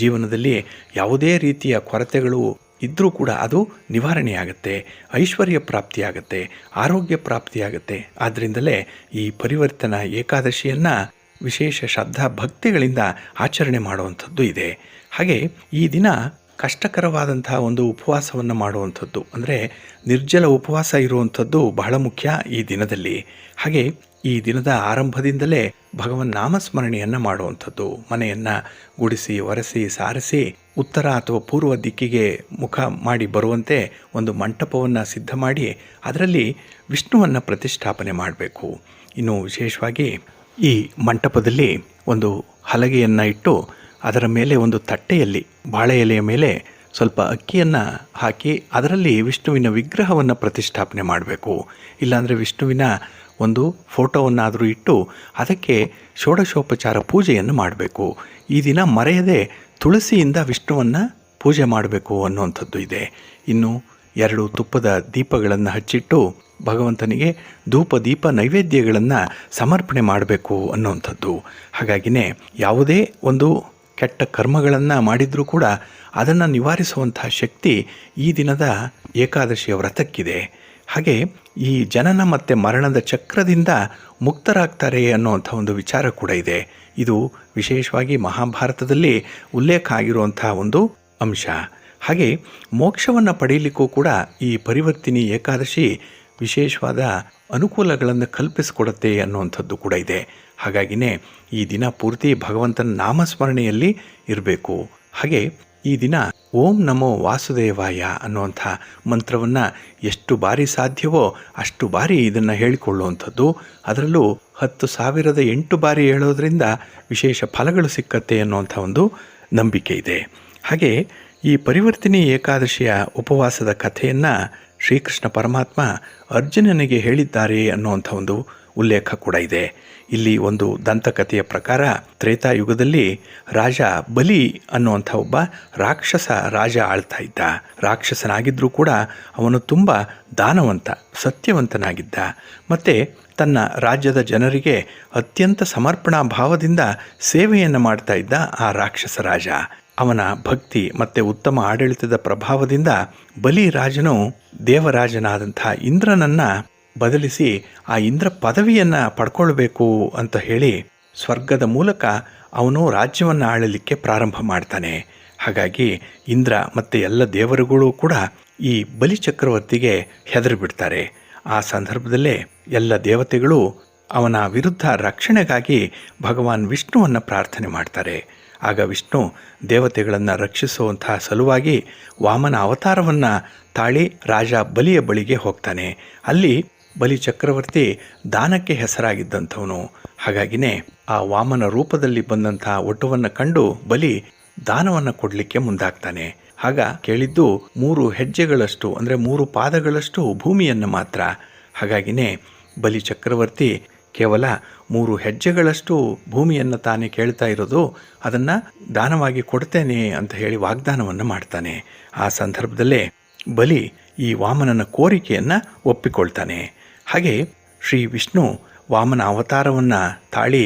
ಜೀವನದಲ್ಲಿ ಯಾವುದೇ ರೀತಿಯ ಕೊರತೆಗಳು ಇದ್ದರೂ ಕೂಡ ಅದು ನಿವಾರಣೆಯಾಗುತ್ತೆ, ಐಶ್ವರ್ಯ ಪ್ರಾಪ್ತಿಯಾಗತ್ತೆ, ಆರೋಗ್ಯ ಪ್ರಾಪ್ತಿಯಾಗತ್ತೆ. ಆದ್ದರಿಂದಲೇ ಈ ಪರಿವರ್ತನಾ ಏಕಾದಶಿಯನ್ನು ವಿಶೇಷ ಶ್ರದ್ಧಾ ಭಕ್ತಿಗಳಿಂದ ಆಚರಣೆ ಮಾಡುವಂಥದ್ದು ಇದೆ. ಹಾಗೆ ಈ ದಿನ ಕಷ್ಟಕರವಾದಂತಹ ಒಂದು ಉಪವಾಸವನ್ನು ಮಾಡುವಂಥದ್ದು, ಅಂದರೆ ನಿರ್ಜಲ ಉಪವಾಸ ಇರುವಂಥದ್ದು ಬಹಳ ಮುಖ್ಯ ಈ ದಿನದಲ್ಲಿ. ಹಾಗೆ ಈ ದಿನದ ಆರಂಭದಿಂದಲೇ ಭಗವನ್ ನಾಮಸ್ಮರಣೆಯನ್ನು ಮಾಡುವಂಥದ್ದು, ಮನೆಯನ್ನು ಗುಡಿಸಿ ಒರೆಸಿ ಸಾರಿಸಿ ಉತ್ತರ ಅಥವಾ ಪೂರ್ವ ದಿಕ್ಕಿಗೆ ಮುಖ ಮಾಡಿ ಬರುವಂತೆ ಒಂದು ಮಂಟಪವನ್ನು ಸಿದ್ಧ ಮಾಡಿ ಅದರಲ್ಲಿ ವಿಷ್ಣುವನ್ನು ಪ್ರತಿಷ್ಠಾಪನೆ ಮಾಡಬೇಕು. ಇನ್ನು ವಿಶೇಷವಾಗಿ ಈ ಮಂಟಪದಲ್ಲಿ ಒಂದು ಹಲಗೆಯನ್ನು ಇಟ್ಟು ಅದರ ಮೇಲೆ ಒಂದು ತಟ್ಟೆಯಲ್ಲಿ ಬಾಳೆ ಎಲೆಯ ಮೇಲೆ ಸ್ವಲ್ಪ ಅಕ್ಕಿಯನ್ನು ಹಾಕಿ ಅದರಲ್ಲಿ ವಿಷ್ಣುವಿನ ವಿಗ್ರಹವನ್ನು ಪ್ರತಿಷ್ಠಾಪನೆ ಮಾಡಬೇಕು. ಇಲ್ಲಾಂದರೆ ವಿಷ್ಣುವಿನ ಒಂದು ಫೋಟೋವನ್ನಾದರೂ ಇಟ್ಟು ಅದಕ್ಕೆ ಷೋಡಶೋಪಚಾರ ಪೂಜೆಯನ್ನು ಮಾಡಬೇಕು. ಈ ದಿನ ಮರೆಯದೆ ತುಳಸಿಯಿಂದ ವಿಷ್ಣುವನ್ನು ಪೂಜೆ ಮಾಡಬೇಕು ಅನ್ನುವಂಥದ್ದು ಇದೆ. ಇನ್ನು 2 ತುಪ್ಪದ ದೀಪಗಳನ್ನು ಹಚ್ಚಿಟ್ಟು ಭಗವಂತನಿಗೆ ಧೂಪ ದೀಪ ನೈವೇದ್ಯಗಳನ್ನು ಸಮರ್ಪಣೆ ಮಾಡಬೇಕು ಅನ್ನುವಂಥದ್ದು. ಹಾಗಾಗಿನೇ ಯಾವುದೇ ಒಂದು ಕೆಟ್ಟ ಕರ್ಮಗಳನ್ನು ಮಾಡಿದರೂ ಕೂಡ ಅದನ್ನು ನಿವಾರಿಸುವಂಥ ಶಕ್ತಿ ಈ ದಿನದ ಏಕಾದಶಿಯ ವ್ರತಕ್ಕಿದೆ. ಹಾಗೆ ಈ ಜನನ ಮತ್ತು ಮರಣದ ಚಕ್ರದಿಂದ ಮುಕ್ತರಾಗ್ತಾರೆ ಅನ್ನುವಂಥ ಒಂದು ವಿಚಾರ ಕೂಡ ಇದೆ. ಇದು ವಿಶೇಷವಾಗಿ ಮಹಾಭಾರತದಲ್ಲಿ ಉಲ್ಲೇಖ ಆಗಿರುವಂಥ ಒಂದು ಅಂಶ. ಹಾಗೆ ಮೋಕ್ಷವನ್ನು ಪಡೆಯಲಿಕ್ಕೂ ಕೂಡ ಈ ಪರಿವರ್ತಿನಿ ಏಕಾದಶಿ ವಿಶೇಷವಾದ ಅನುಕೂಲಗಳನ್ನು ಕಲ್ಪಿಸಿಕೊಡುತ್ತೆ ಅನ್ನುವಂಥದ್ದು ಕೂಡ ಇದೆ. ಹಾಗಾಗಿನೇ ಈ ದಿನ ಪೂರ್ತಿ ಭಗವಂತನ ನಾಮಸ್ಮರಣೆಯಲ್ಲಿ ಇರಬೇಕು. ಹಾಗೆ ಈ ದಿನ ಓಂ ನಮೋ ವಾಸುದೇವಾಯ ಅನ್ನುವಂಥ ಮಂತ್ರವನ್ನು ಎಷ್ಟು ಬಾರಿ ಸಾಧ್ಯವೋ ಅಷ್ಟು ಬಾರಿ ಇದನ್ನು ಹೇಳಿಕೊಳ್ಳುವಂಥದ್ದು. ಅದರಲ್ಲೂ 10,008 ಬಾರಿ ಹೇಳೋದ್ರಿಂದ ವಿಶೇಷ ಫಲಗಳು ಸಿಕ್ಕತ್ತೆ ಅನ್ನುವಂಥ ಒಂದು ನಂಬಿಕೆ ಇದೆ. ಹಾಗೆ ಈ ಪರಿವರ್ತಿನಿ ಏಕಾದಶಿಯ ಉಪವಾಸದ ಕಥೆಯನ್ನು ಶ್ರೀಕೃಷ್ಣ ಪರಮಾತ್ಮ ಅರ್ಜುನನಿಗೆ ಹೇಳಿದ್ದಾರೆ ಅನ್ನುವಂಥ ಒಂದು ಉಲ್ಲೇಖ ಕೂಡ ಇದೆ. ಇಲ್ಲಿ ಒಂದು ದಂತಕಥೆಯ ಪ್ರಕಾರ ತ್ರೇತಾಯುಗದಲ್ಲಿ ರಾಜ ಬಲಿ ಅನ್ನುವಂಥ ಒಬ್ಬ ರಾಕ್ಷಸ ರಾಜ ಆಳ್ತಾ ಇದ್ದ. ರಾಕ್ಷಸನಾಗಿದ್ದರೂ ಕೂಡ ಅವನು ತುಂಬ ದಾನವಂತ, ಸತ್ಯವಂತನಾಗಿದ್ದ. ಮತ್ತು ತನ್ನ ರಾಜ್ಯದ ಜನರಿಗೆ ಅತ್ಯಂತ ಸಮರ್ಪಣಾ ಭಾವದಿಂದ ಸೇವೆಯನ್ನು ಮಾಡ್ತಾ ಇದ್ದ ಆ ರಾಕ್ಷಸ ರಾಜ. ಅವನ ಭಕ್ತಿ ಮತ್ತು ಉತ್ತಮ ಆಡಳಿತದ ಪ್ರಭಾವದಿಂದ ಬಲಿ ರಾಜನು ದೇವರಾಜನಾದಂಥ ಇಂದ್ರನನ್ನು ಬದಲಿಸಿ ಆ ಇಂದ್ರ ಪದವಿಯನ್ನು ಪಡ್ಕೊಳ್ಬೇಕು ಅಂತ ಹೇಳಿ ಸ್ವರ್ಗದ ಮೂಲಕ ಅವನು ರಾಜ್ಯವನ್ನು ಆಳಲಿಕ್ಕೆ ಪ್ರಾರಂಭ ಮಾಡ್ತಾನೆ. ಹಾಗಾಗಿ ಇಂದ್ರ ಮತ್ತು ಎಲ್ಲ ದೇವರುಗಳು ಕೂಡ ಈ ಬಲಿ ಚಕ್ರವರ್ತಿಗೆ ಹೆದರಿಬಿಡ್ತಾರೆ. ಆ ಸಂದರ್ಭದಲ್ಲೇ ಎಲ್ಲ ದೇವತೆಗಳು ಅವನ ವಿರುದ್ಧ ರಕ್ಷಣೆಗಾಗಿ ಭಗವಾನ್ ವಿಷ್ಣುವನ್ನು ಪ್ರಾರ್ಥನೆ ಮಾಡ್ತಾರೆ. ಆಗ ವಿಷ್ಣು ದೇವತೆಗಳನ್ನು ರಕ್ಷಿಸುವಂತಹ ಸಲುವಾಗಿ ವಾಮನ ಅವತಾರವನ್ನು ತಾಳಿ ರಾಜ ಬಲಿಯ ಬಳಿಗೆ ಹೋಗ್ತಾನೆ. ಅಲ್ಲಿ ಬಲಿ ಚಕ್ರವರ್ತಿ ದಾನಕ್ಕೆ ಹೆಸರಾಗಿದ್ದಂಥವನು. ಹಾಗಾಗಿನೇ ಆ ವಾಮನ ರೂಪದಲ್ಲಿ ಬಂದಂಥ ಒಟುವನ್ನು ಕಂಡು ಬಲಿ ದಾನವನ್ನು ಕೊಡಲಿಕ್ಕೆ ಮುಂದಾಗ್ತಾನೆ. ಆಗ ಕೇಳಿದ್ದು 3 ಹೆಜ್ಜೆಗಳಷ್ಟು ಅಂದರೆ 3 ಪಾದಗಳಷ್ಟು ಭೂಮಿಯನ್ನು ಮಾತ್ರ. ಹಾಗಾಗಿನೇ ಬಲಿ ಚಕ್ರವರ್ತಿ ಕೇವಲ 3 ಹೆಜ್ಜೆಗಳಷ್ಟು ಭೂಮಿಯನ್ನು ತಾನೇ ಕೇಳ್ತಾ ಇರೋದು, ಅದನ್ನು ದಾನವಾಗಿ ಕೊಡ್ತೇನೆ ಅಂತ ಹೇಳಿ ವಾಗ್ದಾನವನ್ನು ಮಾಡ್ತಾನೆ. ಆ ಸಂದರ್ಭದಲ್ಲೇ ಬಲಿ ಈ ವಾಮನನ ಕೋರಿಕೆಯನ್ನು ಒಪ್ಪಿಕೊಳ್ತಾನೆ. ಹಾಗೆ ಶ್ರೀ ವಿಷ್ಣು ವಾಮನ ಅವತಾರವನ್ನು ತಾಳಿ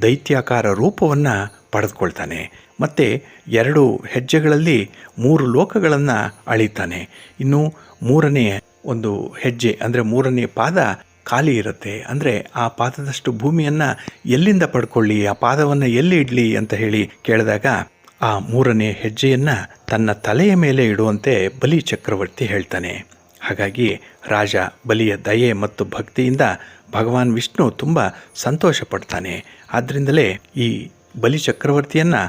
ದೈತ್ಯಾಕಾರ ರೂಪವನ್ನು ಪಡೆದುಕೊಳ್ತಾನೆ. ಮತ್ತು 2 ಹೆಜ್ಜೆಗಳಲ್ಲಿ 3 ಲೋಕಗಳನ್ನು ಅಳಿತಾನೆ. ಇನ್ನು 3ನೇ ಒಂದು ಹೆಜ್ಜೆ ಅಂದರೆ 3ನೇ ಪಾದ ಖಾಲಿ ಇರುತ್ತೆ. ಅಂದರೆ ಆ ಪಾದದಷ್ಟು ಭೂಮಿಯನ್ನು ಎಲ್ಲಿಂದ ಪಡ್ಕೊಳ್ಳಿ, ಆ ಪಾದವನ್ನು ಎಲ್ಲಿ ಇಡಲಿ ಅಂತ ಹೇಳಿ ಕೇಳಿದಾಗ ಆ 3ನೇ ಹೆಜ್ಜೆಯನ್ನು ತನ್ನ ತಲೆಯ ಮೇಲೆ ಇಡುವಂತೆ ಬಲಿ ಚಕ್ರವರ್ತಿ ಹೇಳ್ತಾನೆ. ಹಾಗಾಗಿ ರಾಜ ಬಲಿಯ ದಯೆ ಮತ್ತು ಭಕ್ತಿಯಿಂದ ಭಗವಾನ್ ವಿಷ್ಣು ತುಂಬ ಸಂತೋಷ ಪಡ್ತಾನೆ. ಆದ್ದರಿಂದಲೇ ಈ ಬಲಿ ಚಕ್ರವರ್ತಿಯನ್ನು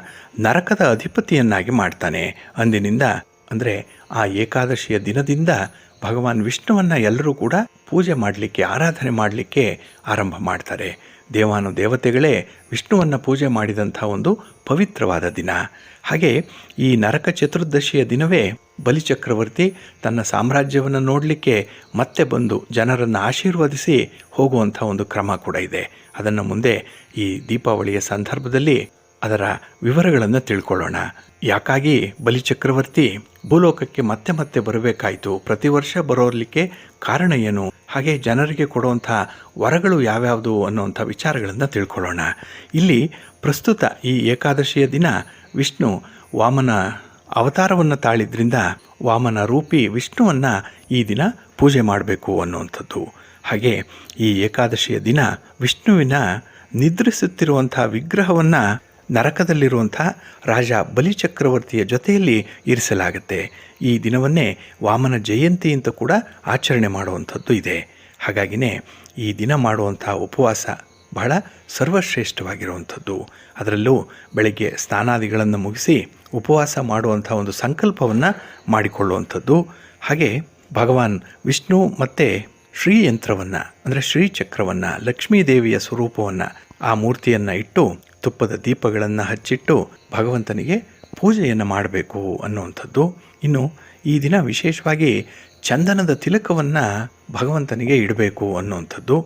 ನರಕದ ಅಧಿಪತಿಯನ್ನಾಗಿ ಮಾಡ್ತಾನೆ. ಅಂದಿನಿಂದ ಅಂದರೆ ಆ ಏಕಾದಶಿಯ ದಿನದಿಂದ ಭಗವಾನ್ ವಿಷ್ಣುವನ್ನು ಎಲ್ಲರೂ ಕೂಡ ಪೂಜೆ ಮಾಡಲಿಕ್ಕೆ, ಆರಾಧನೆ ಮಾಡಲಿಕ್ಕೆ ಆರಂಭ ಮಾಡ್ತಾರೆ. ದೇವಾನುದೇವತೆಗಳೇ ವಿಷ್ಣುವನ್ನು ಪೂಜೆ ಮಾಡಿದಂಥ ಒಂದು ಪವಿತ್ರವಾದ ದಿನ. ಹಾಗೆ ಈ ನರಕ ಚತುರ್ದಶಿಯ ದಿನವೇ ಬಲಿಚಕ್ರವರ್ತಿ ತನ್ನ ಸಾಮ್ರಾಜ್ಯವನ್ನು ನೋಡಲಿಕ್ಕೆ ಮತ್ತೆ ಬಂದು ಜನರನ್ನು ಆಶೀರ್ವದಿಸಿ ಹೋಗುವಂಥ ಒಂದು ಕ್ರಮ ಕೂಡ ಇದೆ. ಅದನ್ನು ಮುಂದೆ ಈ ದೀಪಾವಳಿಯ ಸಂದರ್ಭದಲ್ಲಿ ಅದರ ವಿವರಗಳನ್ನು ತಿಳ್ಕೊಳ್ಳೋಣ. ಯಾಕಾಗಿ ಬಲಿಚಕ್ರವರ್ತಿ ಭೂಲೋಕಕ್ಕೆ ಮತ್ತೆ ಮತ್ತೆ ಬರಬೇಕಾಯಿತು, ಪ್ರತಿ ವರ್ಷ ಬರೋರ್ಲಿಕ್ಕೆ ಕಾರಣ ಏನು, ಹಾಗೆ ಜನರಿಗೆ ಕೊಡುವಂಥ ವರಗಳು ಯಾವ್ಯಾವುದು ಅನ್ನುವಂಥ ವಿಚಾರಗಳನ್ನು ತಿಳ್ಕೊಳ್ಳೋಣ. ಇಲ್ಲಿ ಪ್ರಸ್ತುತ ಈ ಏಕಾದಶಿಯ ದಿನ ವಿಷ್ಣು ವಾಮನ ಅವತಾರವನ್ನು ತಾಳಿದ್ರಿಂದ ವಾಮನ ರೂಪಿ ವಿಷ್ಣುವನ್ನು ಈ ದಿನ ಪೂಜೆ ಮಾಡಬೇಕು ಅನ್ನುವಂಥದ್ದು. ಹಾಗೆ ಈ ಏಕಾದಶಿಯ ದಿನ ವಿಷ್ಣುವಿನ ನಿದ್ರಿಸುತ್ತಿರುವಂಥ ವಿಗ್ರಹವನ್ನು ನರಕದಲ್ಲಿರುವಂಥ ರಾಜ ಬಲಿಚಕ್ರವರ್ತಿಯ ಜೊತೆಯಲ್ಲಿ ಇರಿಸಲಾಗುತ್ತೆ. ಈ ದಿನವನ್ನೇ ವಾಮನ ಜಯಂತಿ ಅಂತ ಕೂಡ ಆಚರಣೆ ಮಾಡುವಂಥದ್ದು ಇದೆ. ಹಾಗಾಗಿನೇ ಈ ದಿನ ಮಾಡುವಂಥ ಉಪವಾಸ ಬಹಳ ಸರ್ವಶ್ರೇಷ್ಠವಾಗಿರುವಂಥದ್ದು. ಅದರಲ್ಲೂ ಬೆಳಗ್ಗೆ ಸ್ನಾನಾದಿಗಳನ್ನು ಮುಗಿಸಿ ಉಪವಾಸ ಮಾಡುವಂಥ ಒಂದು ಸಂಕಲ್ಪವನ್ನು ಮಾಡಿಕೊಳ್ಳುವಂಥದ್ದು. ಹಾಗೆ ಭಗವಾನ್ ವಿಷ್ಣು ಮತ್ತು ಶ್ರೀಯಂತ್ರವನ್ನು ಅಂದರೆ ಶ್ರೀಚಕ್ರವನ್ನು, ಲಕ್ಷ್ಮೀದೇವಿಯ ಸ್ವರೂಪವನ್ನು, ಆ ಮೂರ್ತಿಯನ್ನು ಇಟ್ಟು ತುಪ್ಪದ ದೀಪಗಳನ್ನು ಹಚ್ಚಿಟ್ಟು ಭಗವಂತನಿಗೆ ಪೂಜೆಯನ್ನು ಮಾಡಬೇಕು ಅನ್ನುವಂಥದ್ದು. ಇನ್ನು ಈ ದಿನ ವಿಶೇಷವಾಗಿ ಚಂದನದ ತಿಲಕವನ್ನು ಭಗವಂತನಿಗೆ ಇಡಬೇಕು ಅನ್ನುವಂಥದ್ದು.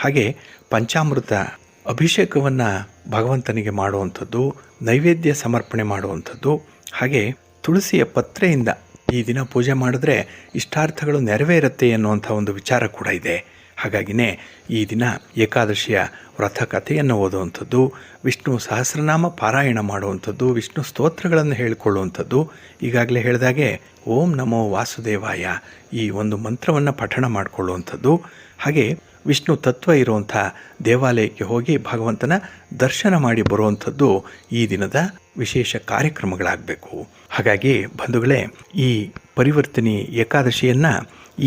ಹಾಗೆ ಪಂಚಾಮೃತ ಅಭಿಷೇಕವನ್ನು ಭಗವಂತನಿಗೆ ಮಾಡುವಂಥದ್ದು, ನೈವೇದ್ಯ ಸಮರ್ಪಣೆ ಮಾಡುವಂಥದ್ದು. ಹಾಗೆ ತುಳಸಿಯ ಪತ್ರೆಯಿಂದ ಈ ದಿನ ಪೂಜೆ ಮಾಡಿದ್ರೆ ಇಷ್ಟಾರ್ಥಗಳು ನೆರವೇರುತ್ತೆ ಅನ್ನುವಂಥ ಒಂದು ವಿಚಾರ ಕೂಡ ಇದೆ. ಹಾಗಾಗಿನೇ ಈ ದಿನ ಏಕಾದಶಿಯ ವ್ರತ ಕಥೆಯನ್ನು ಓದುವಂಥದ್ದು, ವಿಷ್ಣು ಸಹಸ್ರನಾಮ ಪಾರಾಯಣ ಮಾಡುವಂಥದ್ದು, ವಿಷ್ಣು ಸ್ತೋತ್ರಗಳನ್ನು ಹೇಳಿಕೊಳ್ಳುವಂಥದ್ದು. ಈಗಾಗಲೇ ಹೇಳಿದಾಗೆ ಓಂ ನಮೋ ವಾಸುದೇವಾಯ ಈ ಒಂದು ಮಂತ್ರವನ್ನು ಪಠಣ ಮಾಡಿಕೊಳ್ಳುವಂಥದ್ದು. ಹಾಗೆ ವಿಷ್ಣು ತತ್ವ ಇರುವಂಥ ದೇವಾಲಯಕ್ಕೆ ಹೋಗಿ ಭಗವಂತನ ದರ್ಶನ ಮಾಡಿ ಬರುವಂಥದ್ದು ಈ ದಿನದ ವಿಶೇಷ ಕಾರ್ಯಕ್ರಮಗಳಾಗಬೇಕು. ಹಾಗಾಗಿ ಬಂಧುಗಳೇ, ಈ ಪರಿವರ್ತನಿ ಏಕಾದಶಿಯನ್ನು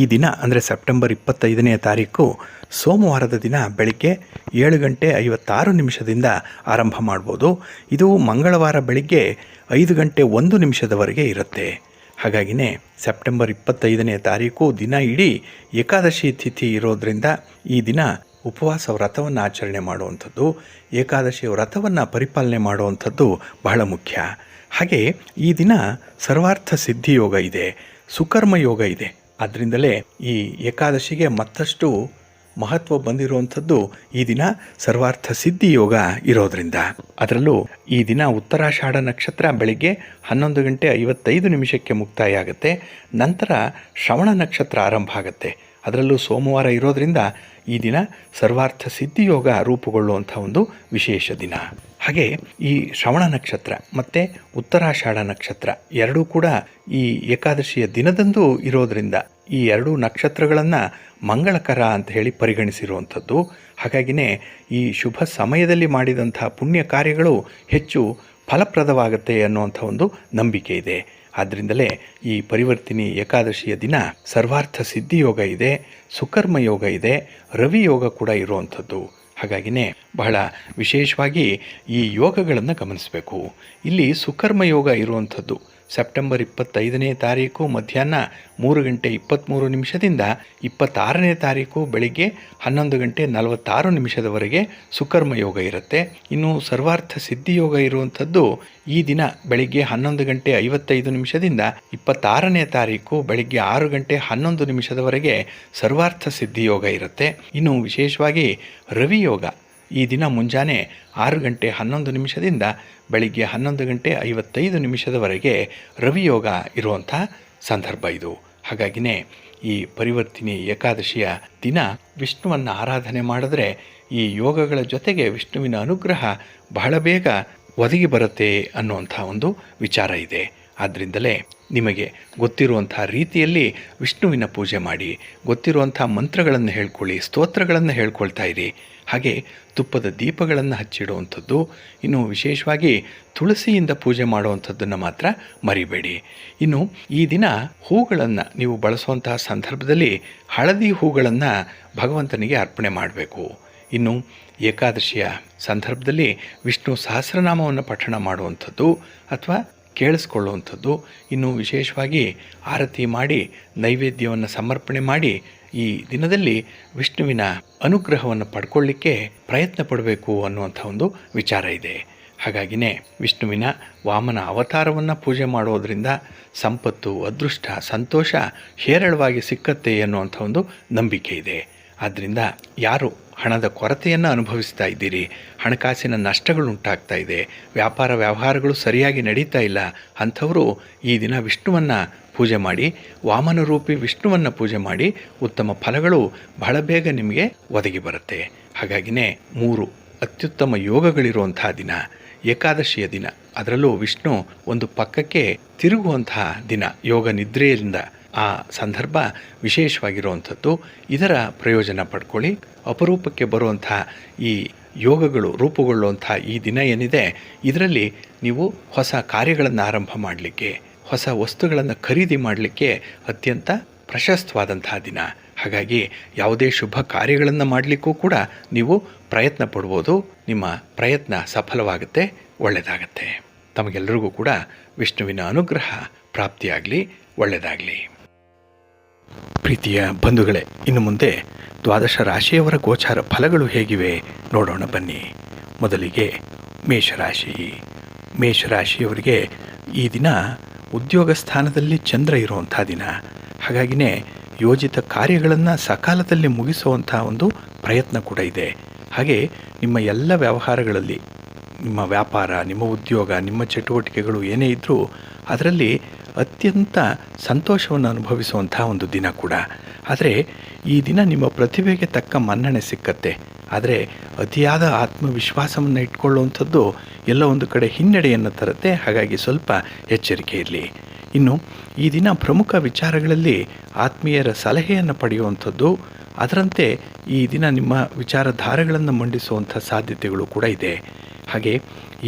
ಈ ದಿನ ಅಂದರೆ ಸೆಪ್ಟೆಂಬರ್ 25ನೇ ತಾರೀಕು ಸೋಮವಾರದ ದಿನ ಬೆಳಿಗ್ಗೆ 7:56 ಆರಂಭ ಮಾಡ್ಬೋದು. ಇದು ಮಂಗಳವಾರ ಬೆಳಿಗ್ಗೆ 5:01 ಇರುತ್ತೆ. ಹಾಗಾಗಿನೇ ಸೆಪ್ಟೆಂಬರ್ 25ನೇ ತಾರೀಕು ದಿನ ಇಡೀ ಏಕಾದಶಿ ತಿಥಿ ಇರೋದರಿಂದ ಈ ದಿನ ಉಪವಾಸ ವ್ರತವನ್ನು ಆಚರಣೆ ಮಾಡುವಂಥದ್ದು, ಏಕಾದಶಿ ವ್ರತವನ್ನು ಪರಿಪಾಲನೆ ಮಾಡುವಂಥದ್ದು ಬಹಳ ಮುಖ್ಯ. ಹಾಗೆ ಈ ದಿನ ಸರ್ವಾರ್ಥ ಸಿದ್ಧಿಯೋಗ ಇದೆ, ಸುಕರ್ಮ ಯೋಗ ಇದೆ. ಅದರಿಂದಲೇ ಈ ಏಕಾದಶಿಗೆ ಮತ್ತಷ್ಟು ಮಹತ್ವ ಬಂದಿರುವಂಥದ್ದು ಈ ದಿನ ಸರ್ವಾರ್ಥ ಸಿದ್ಧಿ ಯೋಗ ಇರೋದರಿಂದ. ಅದರಲ್ಲೂ ಈ ದಿನ ಉತ್ತರಾಷಾಢ ನಕ್ಷತ್ರ ಬೆಳಿಗ್ಗೆ 11:55 ಮುಕ್ತಾಯ ಆಗುತ್ತೆ. ನಂತರ ಶ್ರವಣ ನಕ್ಷತ್ರ ಆರಂಭ ಆಗುತ್ತೆ. ಅದರಲ್ಲೂ ಸೋಮವಾರ ಇರೋದರಿಂದ ಈ ದಿನ ಸರ್ವಾರ್ಥ ಸಿದ್ಧಿ ಯೋಗ ರೂಪುಗೊಳ್ಳುವಂಥ ಒಂದು ವಿಶೇಷ ದಿನ. ಹಾಗೆ ಈ ಶ್ರವಣ ನಕ್ಷತ್ರ ಮತ್ತು ಉತ್ತರಾಷಾಢ ನಕ್ಷತ್ರ ಎರಡೂ ಕೂಡ ಈ ಏಕಾದಶಿಯ ದಿನದಂದು ಇರೋದರಿಂದ ಈ ಎರಡೂ ನಕ್ಷತ್ರಗಳನ್ನು ಮಂಗಳಕರ ಅಂತ ಹೇಳಿ ಪರಿಗಣಿಸಿರುವಂಥದ್ದು. ಹಾಗಾಗಿನೇ ಈ ಶುಭ ಸಮಯದಲ್ಲಿ ಮಾಡಿದಂಥ ಪುಣ್ಯ ಕಾರ್ಯಗಳು ಹೆಚ್ಚು ಫಲಪ್ರದವಾಗುತ್ತೆ ಅನ್ನುವಂಥ ಒಂದು ನಂಬಿಕೆ ಇದೆ. ಆದ್ದರಿಂದಲೇ ಈ ಪರಿವರ್ತಿನಿ ಏಕಾದಶಿಯ ದಿನ ಸರ್ವಾರ್ಥ ಸಿದ್ಧಿ ಯೋಗ ಇದೆ, ಸುಕರ್ಮ ಯೋಗ ಇದೆ, ರವಿ ಯೋಗ ಕೂಡ ಇರುವಂಥದ್ದು. ಹಾಗಾಗಿನೇ ಬಹಳ ವಿಶೇಷವಾಗಿ ಈ ಯೋಗಗಳನ್ನು ಗಮನಿಸಬೇಕು. ಇಲ್ಲಿ ಸುಕರ್ಮ ಯೋಗ ಇರುವಂಥದ್ದು ಸೆಪ್ಟೆಂಬರ್ 25ನೇ ತಾರೀಕು ಮಧ್ಯಾಹ್ನ 3:23 26ನೇ ತಾರೀಕು ಬೆಳಿಗ್ಗೆ 11:46 ಸುಕರ್ಮ ಯೋಗ ಇರುತ್ತೆ. ಇನ್ನು ಸರ್ವಾರ್ಥ ಸಿದ್ಧಿ ಯೋಗ ಇರುವಂಥದ್ದು ಈ ದಿನ ಬೆಳಿಗ್ಗೆ 11:55 26ನೇ ತಾರೀಕು ಬೆಳಿಗ್ಗೆ 6:11 ಸರ್ವಾರ್ಥ ಸಿದ್ಧಿ ಯೋಗ ಇರುತ್ತೆ. ಇನ್ನು ವಿಶೇಷವಾಗಿ ರವಿ ಯೋಗ ಈ ದಿನ ಮುಂಜಾನೆ 6:11 ಬೆಳಿಗ್ಗೆ 11:55 ರವಿಯೋಗ ಇರುವಂಥ ಸಂದರ್ಭ ಇದು. ಹಾಗಾಗಿನೇ ಈ ಪರಿವರ್ತಿನಿ ಏಕಾದಶಿಯ ದಿನ ವಿಷ್ಣುವನ್ನು ಆರಾಧನೆ ಮಾಡಿದ್ರೆ ಈ ಯೋಗಗಳ ಜೊತೆಗೆ ವಿಷ್ಣುವಿನ ಅನುಗ್ರಹ ಬಹಳ ಬೇಗ ಒದಗಿ ಬರುತ್ತೆ ಅನ್ನುವಂಥ ಒಂದು ವಿಚಾರ ಇದೆ. ಆದ್ದರಿಂದಲೇ ನಿಮಗೆ ಗೊತ್ತಿರುವಂಥ ರೀತಿಯಲ್ಲಿ ವಿಷ್ಣುವಿನ ಪೂಜೆ ಮಾಡಿ, ಗೊತ್ತಿರುವಂಥ ಮಂತ್ರಗಳನ್ನು ಹೇಳ್ಕೊಳ್ಳಿ, ಸ್ತೋತ್ರಗಳನ್ನು ಹೇಳ್ಕೊಳ್ತಾ ಇರಿ. ಹಾಗೆ ತುಪ್ಪದ ದೀಪಗಳನ್ನು ಹಚ್ಚಿಡುವಂಥದ್ದು, ಇನ್ನು ವಿಶೇಷವಾಗಿ ತುಳಸಿಯಿಂದ ಪೂಜೆ ಮಾಡುವಂಥದ್ದನ್ನು ಮಾತ್ರ ಮರಿಬೇಡಿ. ಇನ್ನು ಈ ದಿನ ಹೂಗಳನ್ನು ನೀವು ಬಳಸುವಂತಹ ಸಂದರ್ಭದಲ್ಲಿ ಹಳದಿ ಹೂಗಳನ್ನು ಭಗವಂತನಿಗೆ ಅರ್ಪಣೆ ಮಾಡಬೇಕು. ಇನ್ನು ಏಕಾದಶಿಯ ಸಂದರ್ಭದಲ್ಲಿ ವಿಷ್ಣು ಸಹಸ್ರನಾಮವನ್ನು ಪಠಣ ಮಾಡುವಂಥದ್ದು ಅಥವಾ ಕೇಳಿಸ್ಕೊಳ್ಳುವಂಥದ್ದು, ಇನ್ನು ವಿಶೇಷವಾಗಿ ಆರತಿ ಮಾಡಿ ನೈವೇದ್ಯವನ್ನು ಸಮರ್ಪಣೆ ಮಾಡಿ ಈ ದಿನದಲ್ಲಿ ವಿಷ್ಣುವಿನ ಅನುಗ್ರಹವನ್ನು ಪಡ್ಕೊಳ್ಳಿಕ್ಕೆ ಪ್ರಯತ್ನ ಪಡಬೇಕು ಅನ್ನುವಂಥ ಒಂದು ವಿಚಾರ ಇದೆ. ಹಾಗಾಗಿನೇ ವಿಷ್ಣುವಿನ ವಾಮನ ಅವತಾರವನ್ನು ಪೂಜೆ ಮಾಡೋದರಿಂದ ಸಂಪತ್ತು, ಅದೃಷ್ಟ, ಸಂತೋಷ ಹೇರಳವಾಗಿ ಸಿಕ್ಕತ್ತೆ ಅನ್ನುವಂಥ ಒಂದು ನಂಬಿಕೆ ಇದೆ. ಆದ್ದರಿಂದ ಯಾರು ಹಣದ ಕೊರತೆಯನ್ನು ಅನುಭವಿಸ್ತಾ ಇದ್ದೀರಿ, ಹಣಕಾಸಿನ ನಷ್ಟಗಳು ಉಂಟಾಗ್ತಾ ಇದೆ, ವ್ಯಾಪಾರ ವ್ಯವಹಾರಗಳು ಸರಿಯಾಗಿ ನಡೀತಾ ಇಲ್ಲ ಅಂಥವರು ಈ ದಿನ ವಿಷ್ಣುವನ್ನು ಪೂಜೆ ಮಾಡಿ, ವಾಮನ ರೂಪಿ ವಿಷ್ಣುವನ್ನು ಪೂಜೆ ಮಾಡಿ ಉತ್ತಮ ಫಲಗಳು ಬಹಳ ಬೇಗ ನಿಮಗೆ ಒದಗಿ ಬರುತ್ತೆ. ಹಾಗಾಗಿನೇ 3 ಅತ್ಯುತ್ತಮ ಯೋಗಗಳಿರುವಂತಹ ದಿನ ಏಕಾದಶಿಯ ದಿನ. ಅದರಲ್ಲೂ ವಿಷ್ಣು ಒಂದು ಪಕ್ಕಕ್ಕೆ ತಿರುಗುವಂತಹ ದಿನ ಯೋಗ ನಿದ್ರೆಯಿಂದ ಆ ಸಂದರ್ಭ ವಿಶೇಷವಾಗಿರುವಂಥದ್ದು. ಇದರ ಪ್ರಯೋಜನ ಪಡ್ಕೊಳ್ಳಿ. ಅಪರೂಪಕ್ಕೆ ಬರುವಂಥ ಈ ಯೋಗಗಳು ರೂಪುಗೊಳ್ಳುವಂಥ ಈ ದಿನ ಏನಿದೆ, ಇದರಲ್ಲಿ ನೀವು ಹೊಸ ಕಾರ್ಯಗಳನ್ನು ಆರಂಭ ಮಾಡಲಿಕ್ಕೆ, ಹೊಸ ವಸ್ತುಗಳನ್ನು ಖರೀದಿ ಮಾಡಲಿಕ್ಕೆ ಅತ್ಯಂತ ಪ್ರಶಸ್ತವಾದಂತಹ ದಿನ. ಹಾಗಾಗಿ ಯಾವುದೇ ಶುಭ ಕಾರ್ಯಗಳನ್ನು ಮಾಡಲಿಕ್ಕೂ ಕೂಡ ನೀವು ಪ್ರಯತ್ನ ಪಡ್ಬೋದು. ನಿಮ್ಮ ಪ್ರಯತ್ನ ಸಫಲವಾಗುತ್ತೆ, ಒಳ್ಳೆಯದಾಗತ್ತೆ. ತಮಗೆಲ್ಲರಿಗೂ ಕೂಡ ವಿಷ್ಣುವಿನ ಅನುಗ್ರಹ ಪ್ರಾಪ್ತಿಯಾಗಲಿ, ಒಳ್ಳೆಯದಾಗಲಿ. ಪ್ರೀತಿಯ ಬಂಧುಗಳೇ, ಇನ್ನು ಮುಂದೆ ದ್ವಾದಶ ರಾಶಿಯವರ ಗೋಚಾರ ಫಲಗಳು ಹೇಗಿವೆ ನೋಡೋಣ ಬನ್ನಿ. ಮೊದಲಿಗೆ ಮೇಷರಾಶಿ. ಮೇಷರಾಶಿಯವರಿಗೆ ಈ ದಿನ ಉದ್ಯೋಗ ಸ್ಥಾನದಲ್ಲಿ ಚಂದ್ರ ಇರುವಂಥ ದಿನ. ಹಾಗಾಗಿನೇ ಯೋಜಿತ ಕಾರ್ಯಗಳನ್ನು ಸಕಾಲದಲ್ಲಿ ಮುಗಿಸುವಂಥ ಒಂದು ಪ್ರಯತ್ನ ಕೂಡ ಇದೆ. ಹಾಗೆ ನಿಮ್ಮ ಎಲ್ಲ ವ್ಯವಹಾರಗಳಲ್ಲಿ, ನಿಮ್ಮ ವ್ಯಾಪಾರ, ನಿಮ್ಮ ಉದ್ಯೋಗ, ನಿಮ್ಮ ಚಟುವಟಿಕೆಗಳು ಏನೇ ಇದ್ದರೂ ಅದರಲ್ಲಿ ಅತ್ಯಂತ ಸಂತೋಷವನ್ನು ಅನುಭವಿಸುವಂಥ ಒಂದು ದಿನ ಕೂಡ. ಆದರೆ ಈ ದಿನ ನಿಮ್ಮ ಪ್ರತಿಭೆಗೆ ತಕ್ಕ ಮನ್ನಣೆ ಸಿಕ್ಕತ್ತೆ. ಆದರೆ ಅತಿಯಾದ ಆತ್ಮವಿಶ್ವಾಸವನ್ನು ಇಟ್ಕೊಳ್ಳುವಂಥದ್ದು ಎಲ್ಲ ಒಂದು ಕಡೆ ಹಿನ್ನಡೆಯನ್ನು ತರುತ್ತೆ. ಹಾಗಾಗಿ ಸ್ವಲ್ಪ ಎಚ್ಚರಿಕೆ ಇರಲಿ. ಇನ್ನು ಈ ದಿನ ಪ್ರಮುಖ ವಿಚಾರಗಳಲ್ಲಿ ಆತ್ಮೀಯರ ಸಲಹೆಯನ್ನು ಪಡೆಯುವಂಥದ್ದು, ಅದರಂತೆ ಈ ದಿನ ನಿಮ್ಮ ವಿಚಾರಧಾರೆಗಳನ್ನು ಮಂಡಿಸುವಂಥ ಸಾಧ್ಯತೆಗಳು ಕೂಡ ಇದೆ. ಹಾಗೆ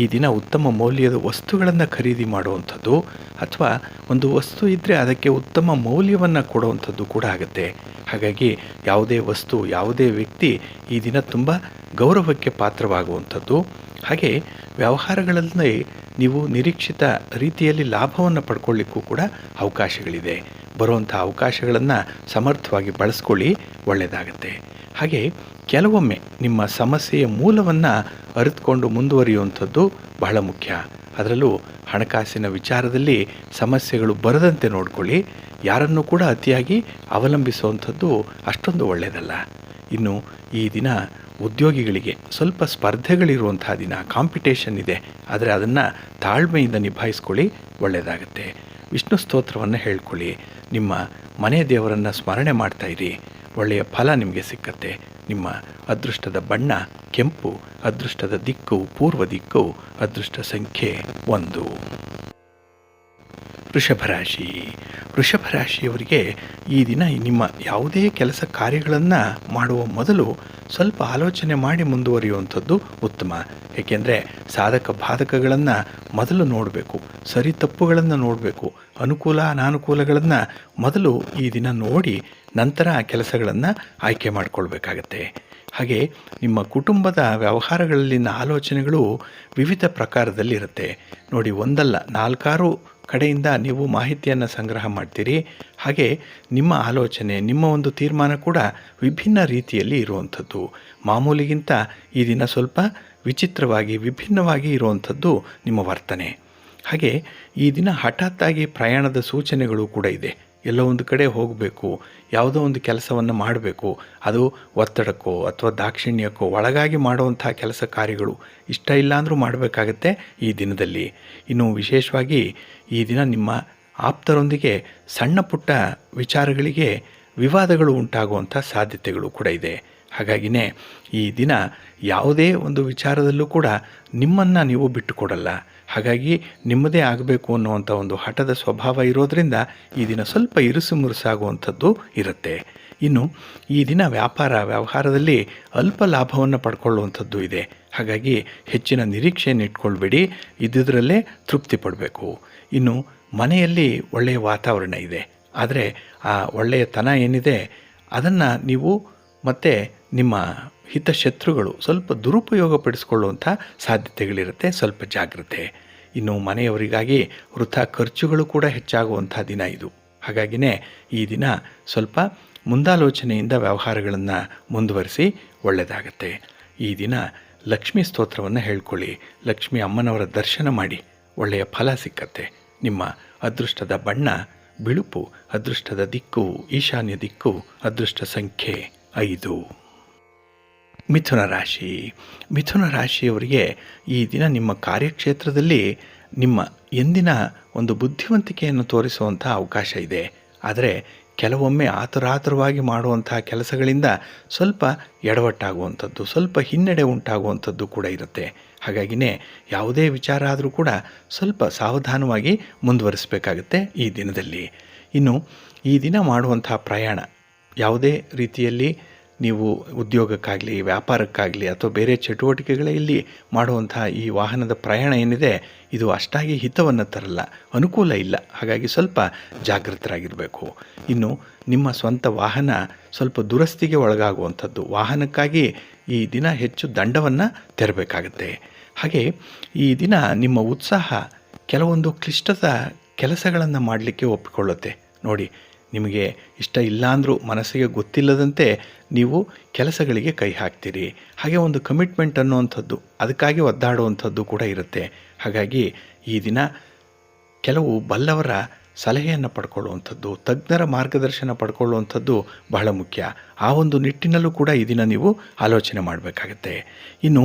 ಈ ದಿನ ಉತ್ತಮ ಮೌಲ್ಯದ ವಸ್ತುಗಳನ್ನು ಖರೀದಿ ಮಾಡುವಂಥದ್ದು, ಅಥವಾ ಒಂದು ವಸ್ತು ಇದ್ದರೆ ಅದಕ್ಕೆ ಉತ್ತಮ ಮೌಲ್ಯವನ್ನು ಕೊಡುವಂಥದ್ದು ಕೂಡ ಆಗುತ್ತೆ. ಹಾಗಾಗಿ ಯಾವುದೇ ವಸ್ತು, ಯಾವುದೇ ವ್ಯಕ್ತಿ ಈ ದಿನ ತುಂಬ ಗೌರವಕ್ಕೆ ಪಾತ್ರವಾಗುವಂಥದ್ದು. ಹಾಗೆ ವ್ಯವಹಾರಗಳಲ್ಲಿ ನೀವು ನಿರೀಕ್ಷಿತ ರೀತಿಯಲ್ಲಿ ಲಾಭವನ್ನು ಪಡ್ಕೊಳ್ಳಿಕ್ಕೂ ಕೂಡ ಅವಕಾಶಗಳಿದೆ. ಬರುವಂಥ ಅವಕಾಶಗಳನ್ನು ಸಮರ್ಥವಾಗಿ ಬಳಸ್ಕೊಳ್ಳಿ, ಒಳ್ಳೆಯದಾಗತ್ತೆ. ಹಾಗೆ ಕೆಲವೊಮ್ಮೆ ನಿಮ್ಮ ಸಮಸ್ಯೆಯ ಮೂಲವನ್ನು ಅರಿತುಕೊಂಡು ಮುಂದುವರಿಯುವಂಥದ್ದು ಬಹಳ ಮುಖ್ಯ. ಅದರಲ್ಲೂ ಹಣಕಾಸಿನ ವಿಚಾರದಲ್ಲಿ ಸಮಸ್ಯೆಗಳು ಬರದಂತೆ ನೋಡಿಕೊಳ್ಳಿ. ಯಾರನ್ನು ಕೂಡ ಅತಿಯಾಗಿ ಅವಲಂಬಿಸುವಂಥದ್ದು ಅಷ್ಟೊಂದು ಒಳ್ಳೆಯದಲ್ಲ. ಇನ್ನು ಈ ದಿನ ಉದ್ಯೋಗಿಗಳಿಗೆ ಸ್ವಲ್ಪ ಸ್ಪರ್ಧೆಗಳಿರುವಂಥ ದಿನ, ಕಾಂಪಿಟೇಷನ್ ಇದೆ. ಆದರೆ ಅದನ್ನು ತಾಳ್ಮೆಯಿಂದ ನಿಭಾಯಿಸ್ಕೊಳ್ಳಿ, ಒಳ್ಳೆಯದಾಗತ್ತೆ. ವಿಷ್ಣು ಸ್ತೋತ್ರವನ್ನು ಹೇಳ್ಕೊಳ್ಳಿ. ನಿಮ್ಮ ಮನೆ ದೇವರನ್ನು ಸ್ಮರಣೆ ಮಾಡ್ತಾಯಿರಿ, ಒಳ್ಳೆಯ ಫಲ ನಿಮಗೆ ಸಿಕ್ಕತ್ತೆ. ನಿಮ್ಮ ಅದೃಷ್ಟದ ಬಣ್ಣ ಕೆಂಪು, ಅದೃಷ್ಟದ ದಿಕ್ಕು ಪೂರ್ವ ದಿಕ್ಕು, ಅದೃಷ್ಟ ಸಂಖ್ಯೆ 1. ವೃಷಭರಾಶಿ. ವೃಷಭರಾಶಿಯವರಿಗೆ ಈ ದಿನ ನಿಮ್ಮ ಯಾವುದೇ ಕೆಲಸ ಕಾರ್ಯಗಳನ್ನು ಮಾಡುವ ಮೊದಲು ಸ್ವಲ್ಪ ಆಲೋಚನೆ ಮಾಡಿ ಮುಂದುವರಿಯುವಂಥದ್ದು ಉತ್ತಮ. ಏಕೆಂದರೆ ಸಾಧಕ ಬಾಧಕಗಳನ್ನು ಮೊದಲು ನೋಡಬೇಕು, ಸರಿ ತಪ್ಪುಗಳನ್ನು ನೋಡಬೇಕು, ಅನುಕೂಲ ಅನಾನುಕೂಲಗಳನ್ನು ಮೊದಲು ಈ ದಿನ ನೋಡಿ ನಂತರ ಆ ಕೆಲಸಗಳನ್ನು ಆಯ್ಕೆ ಮಾಡಿಕೊಳ್ಬೇಕಾಗತ್ತೆ. ಹಾಗೆ ನಿಮ್ಮ ಕುಟುಂಬದ ವ್ಯವಹಾರಗಳಲ್ಲಿನ ಆಲೋಚನೆಗಳು ವಿವಿಧ ಪ್ರಕಾರದಲ್ಲಿರುತ್ತೆ. ನೋಡಿ, ಒಂದಲ್ಲ 4 ಕಡೆಯಿಂದ ನೀವು ಮಾಹಿತಿಯನ್ನು ಸಂಗ್ರಹ ಮಾಡ್ತೀರಿ. ಹಾಗೆ ನಿಮ್ಮ ಆಲೋಚನೆ, ನಿಮ್ಮ ಒಂದು ತೀರ್ಮಾನ ಕೂಡ ವಿಭಿನ್ನ ರೀತಿಯಲ್ಲಿ ಇರುವಂಥದ್ದು. ಮಾಮೂಲಿಗಿಂತ ಈ ದಿನ ಸ್ವಲ್ಪ ವಿಚಿತ್ರವಾಗಿ, ವಿಭಿನ್ನವಾಗಿ ಇರುವಂಥದ್ದು ನಿಮ್ಮ ವರ್ತನೆ. ಹಾಗೆ ಈ ದಿನ ಹಠಾತ್ತಾಗಿ ಪ್ರಯಾಣದ ಸೂಚನೆಗಳು ಕೂಡ ಇದೆ. ಎಲ್ಲೋ ಒಂದು ಕಡೆ ಹೋಗಬೇಕು, ಯಾವುದೋ ಒಂದು ಕೆಲಸವನ್ನು ಮಾಡಬೇಕು, ಅದು ಒತ್ತಡಕ್ಕೋ ಅಥವಾ ದಾಕ್ಷಿಣ್ಯಕ್ಕೋ ಒಳಗಾಗಿ ಮಾಡುವಂಥ ಕೆಲಸ ಕಾರ್ಯಗಳು ಇಷ್ಟ ಇಲ್ಲ ಅಂದರೂ ಮಾಡಬೇಕಾಗತ್ತೆ ಈ ದಿನದಲ್ಲಿ. ಇನ್ನು ವಿಶೇಷವಾಗಿ ಈ ದಿನ ನಿಮ್ಮ ಆಪ್ತರೊಂದಿಗೆ ಸಣ್ಣ ಪುಟ್ಟ ವಿಚಾರಗಳಿಗೆ ವಿವಾದಗಳು ಉಂಟಾಗುವಂಥ ಸಾಧ್ಯತೆಗಳು ಕೂಡ ಇದೆ. ಹಾಗಾಗಿನೇ ಈ ದಿನ ಯಾವುದೇ ಒಂದು ವಿಚಾರದಲ್ಲೂ ಕೂಡ ನಿಮ್ಮನ್ನು ನೀವು ಬಿಟ್ಟುಕೊಡಲ್ಲ. ಹಾಗಾಗಿ ನಿಮ್ಮದೇ ಆಗಬೇಕು ಅನ್ನುವಂಥ ಒಂದು ಹಠದ ಸ್ವಭಾವ ಇರೋದರಿಂದ ಈ ದಿನ ಸ್ವಲ್ಪ ಇರುಸು ಮುರುಸಾಗುವಂಥದ್ದು ಇರುತ್ತೆ. ಇನ್ನು ಈ ದಿನ ವ್ಯವಹಾರದಲ್ಲಿ ಅಲ್ಪ ಲಾಭವನ್ನು ಪಡ್ಕೊಳ್ಳುವಂಥದ್ದು ಇದೆ. ಹಾಗಾಗಿ ಹೆಚ್ಚಿನ ನಿರೀಕ್ಷೆಯನ್ನು ಇಟ್ಕೊಳ್ಬೇಡಿ, ಇದ್ದುದರಲ್ಲೇ ತೃಪ್ತಿ ಪಡಬೇಕು. ಇನ್ನು ಮನೆಯಲ್ಲಿ ಒಳ್ಳೆಯ ವಾತಾವರಣ ಇದೆ. ಆದರೆ ಆ ಒಳ್ಳೆಯತನ ಏನಿದೆ ಅದನ್ನು ನೀವು ಮತ್ತು ನಿಮ್ಮ ಹಿತಶತ್ರುಗಳು ಸ್ವಲ್ಪ ದುರುಪಯೋಗ ಪಡಿಸ್ಕೊಳ್ಳುವಂಥ ಸಾಧ್ಯತೆಗಳಿರುತ್ತೆ. ಸ್ವಲ್ಪ ಜಾಗ್ರತೆ. ಇನ್ನು ಮನೆಯವರಿಗಾಗಿ ವೃಥಾ ಖರ್ಚುಗಳು ಕೂಡ ಹೆಚ್ಚಾಗುವಂಥ ದಿನ ಇದು. ಹಾಗಾಗಿನೇ ಈ ದಿನ ಸ್ವಲ್ಪ ಮುಂದಾಲೋಚನೆಯಿಂದ ವ್ಯವಹಾರಗಳನ್ನು ಮುಂದುವರಿಸಿ, ಒಳ್ಳೆಯದಾಗತ್ತೆ. ಈ ದಿನ ಲಕ್ಷ್ಮೀ ಸ್ತೋತ್ರವನ್ನು ಹೇಳ್ಕೊಳ್ಳಿ, ಲಕ್ಷ್ಮೀ ಅಮ್ಮನವರ ದರ್ಶನ ಮಾಡಿ, ಒಳ್ಳೆಯ ಫಲ ಸಿಕ್ಕತ್ತೆ. ನಿಮ್ಮ ಅದೃಷ್ಟದ ಬಣ್ಣ ಬಿಳುಪು, ಅದೃಷ್ಟದ ದಿಕ್ಕು ಈಶಾನ್ಯ ದಿಕ್ಕು, ಅದೃಷ್ಟ ಸಂಖ್ಯೆ 5. ಮಿಥುನ ರಾಶಿ. ಮಿಥುನ ರಾಶಿಯವರಿಗೆ ಈ ದಿನ ನಿಮ್ಮ ಕಾರ್ಯಕ್ಷೇತ್ರದಲ್ಲಿ ನಿಮ್ಮ ಎಂದಿನ ಒಂದು ಬುದ್ಧಿವಂತಿಕೆಯನ್ನು ತೋರಿಸುವಂಥ ಅವಕಾಶ ಇದೆ. ಆದರೆ ಕೆಲವೊಮ್ಮೆ ಆತುರಾತುರವಾಗಿ ಮಾಡುವಂಥ ಕೆಲಸಗಳಿಂದ ಸ್ವಲ್ಪ ಎಡವಟ್ಟಾಗುವಂಥದ್ದು, ಸ್ವಲ್ಪ ಹಿನ್ನಡೆ ಉಂಟಾಗುವಂಥದ್ದು ಕೂಡ ಇರುತ್ತೆ. ಹಾಗಾಗಿನೇ ಯಾವುದೇ ವಿಚಾರ ಆದರೂ ಕೂಡ ಸ್ವಲ್ಪ ಸಾವಧಾನವಾಗಿ ಮುಂದುವರಿಸಬೇಕಾಗುತ್ತೆ ಈ ದಿನದಲ್ಲಿ. ಇನ್ನು ಈ ದಿನ ಮಾಡುವಂಥ ಪ್ರಯಾಣ, ಯಾವುದೇ ರೀತಿಯಲ್ಲಿ ನೀವು ಉದ್ಯೋಗಕ್ಕಾಗಲಿ, ವ್ಯಾಪಾರಕ್ಕಾಗಲಿ ಅಥವಾ ಬೇರೆ ಚಟುವಟಿಕೆಗಳಲ್ಲಿ ಮಾಡುವಂಥ ಈ ವಾಹನದ ಪ್ರಯಾಣ ಏನಿದೆ ಇದು ಅಷ್ಟಾಗಿ ಹಿತವನ್ನು ತರಲ್ಲ, ಅನುಕೂಲ ಇಲ್ಲ. ಹಾಗಾಗಿ ಸ್ವಲ್ಪ ಜಾಗೃತರಾಗಿರಬೇಕು. ಇನ್ನು ನಿಮ್ಮ ಸ್ವಂತ ವಾಹನ ಸ್ವಲ್ಪ ದುರಸ್ತಿಗೆ ಒಳಗಾಗುವಂಥದ್ದು, ವಾಹನಕ್ಕಾಗಿ ಈ ದಿನ ಹೆಚ್ಚು ದಂಡವನ್ನು ತೆರಬೇಕಾಗತ್ತೆ. ಹಾಗೆ ಈ ದಿನ ನಿಮ್ಮ ಉತ್ಸಾಹ ಕೆಲವೊಂದು ಕ್ಲಿಷ್ಟದ ಕೆಲಸಗಳನ್ನು ಮಾಡಲಿಕ್ಕೆ ಒಪ್ಪಿಕೊಳ್ಳುತ್ತೆ. ನೋಡಿ, ನಿಮಗೆ ಇಷ್ಟ ಇಲ್ಲ ಅಂದರೂ ಮನಸ್ಸಿಗೆ ಗೊತ್ತಿಲ್ಲದಂತೆ ನೀವು ಕೆಲಸಗಳಿಗೆ ಕೈ ಹಾಕ್ತೀರಿ. ಹಾಗೆ ಒಂದು ಕಮಿಟ್ಮೆಂಟ್ ಅನ್ನುವಂಥದ್ದು, ಅದಕ್ಕಾಗಿ ಒದ್ದಾಡುವಂಥದ್ದು ಕೂಡ ಇರುತ್ತೆ. ಹಾಗಾಗಿ ಈ ದಿನ ಕೆಲವು ಬಲ್ಲವರ ಸಲಹೆಯನ್ನು ಪಡ್ಕೊಳ್ಳುವಂಥದ್ದು, ತಜ್ಞರ ಮಾರ್ಗದರ್ಶನ ಪಡ್ಕೊಳ್ಳುವಂಥದ್ದು ಬಹಳ ಮುಖ್ಯ. ಆ ಒಂದು ನಿಟ್ಟಿನಲ್ಲೂ ಕೂಡ ಈ ದಿನ ನೀವು ಆಲೋಚನೆ ಮಾಡಬೇಕಾಗತ್ತೆ. ಇನ್ನು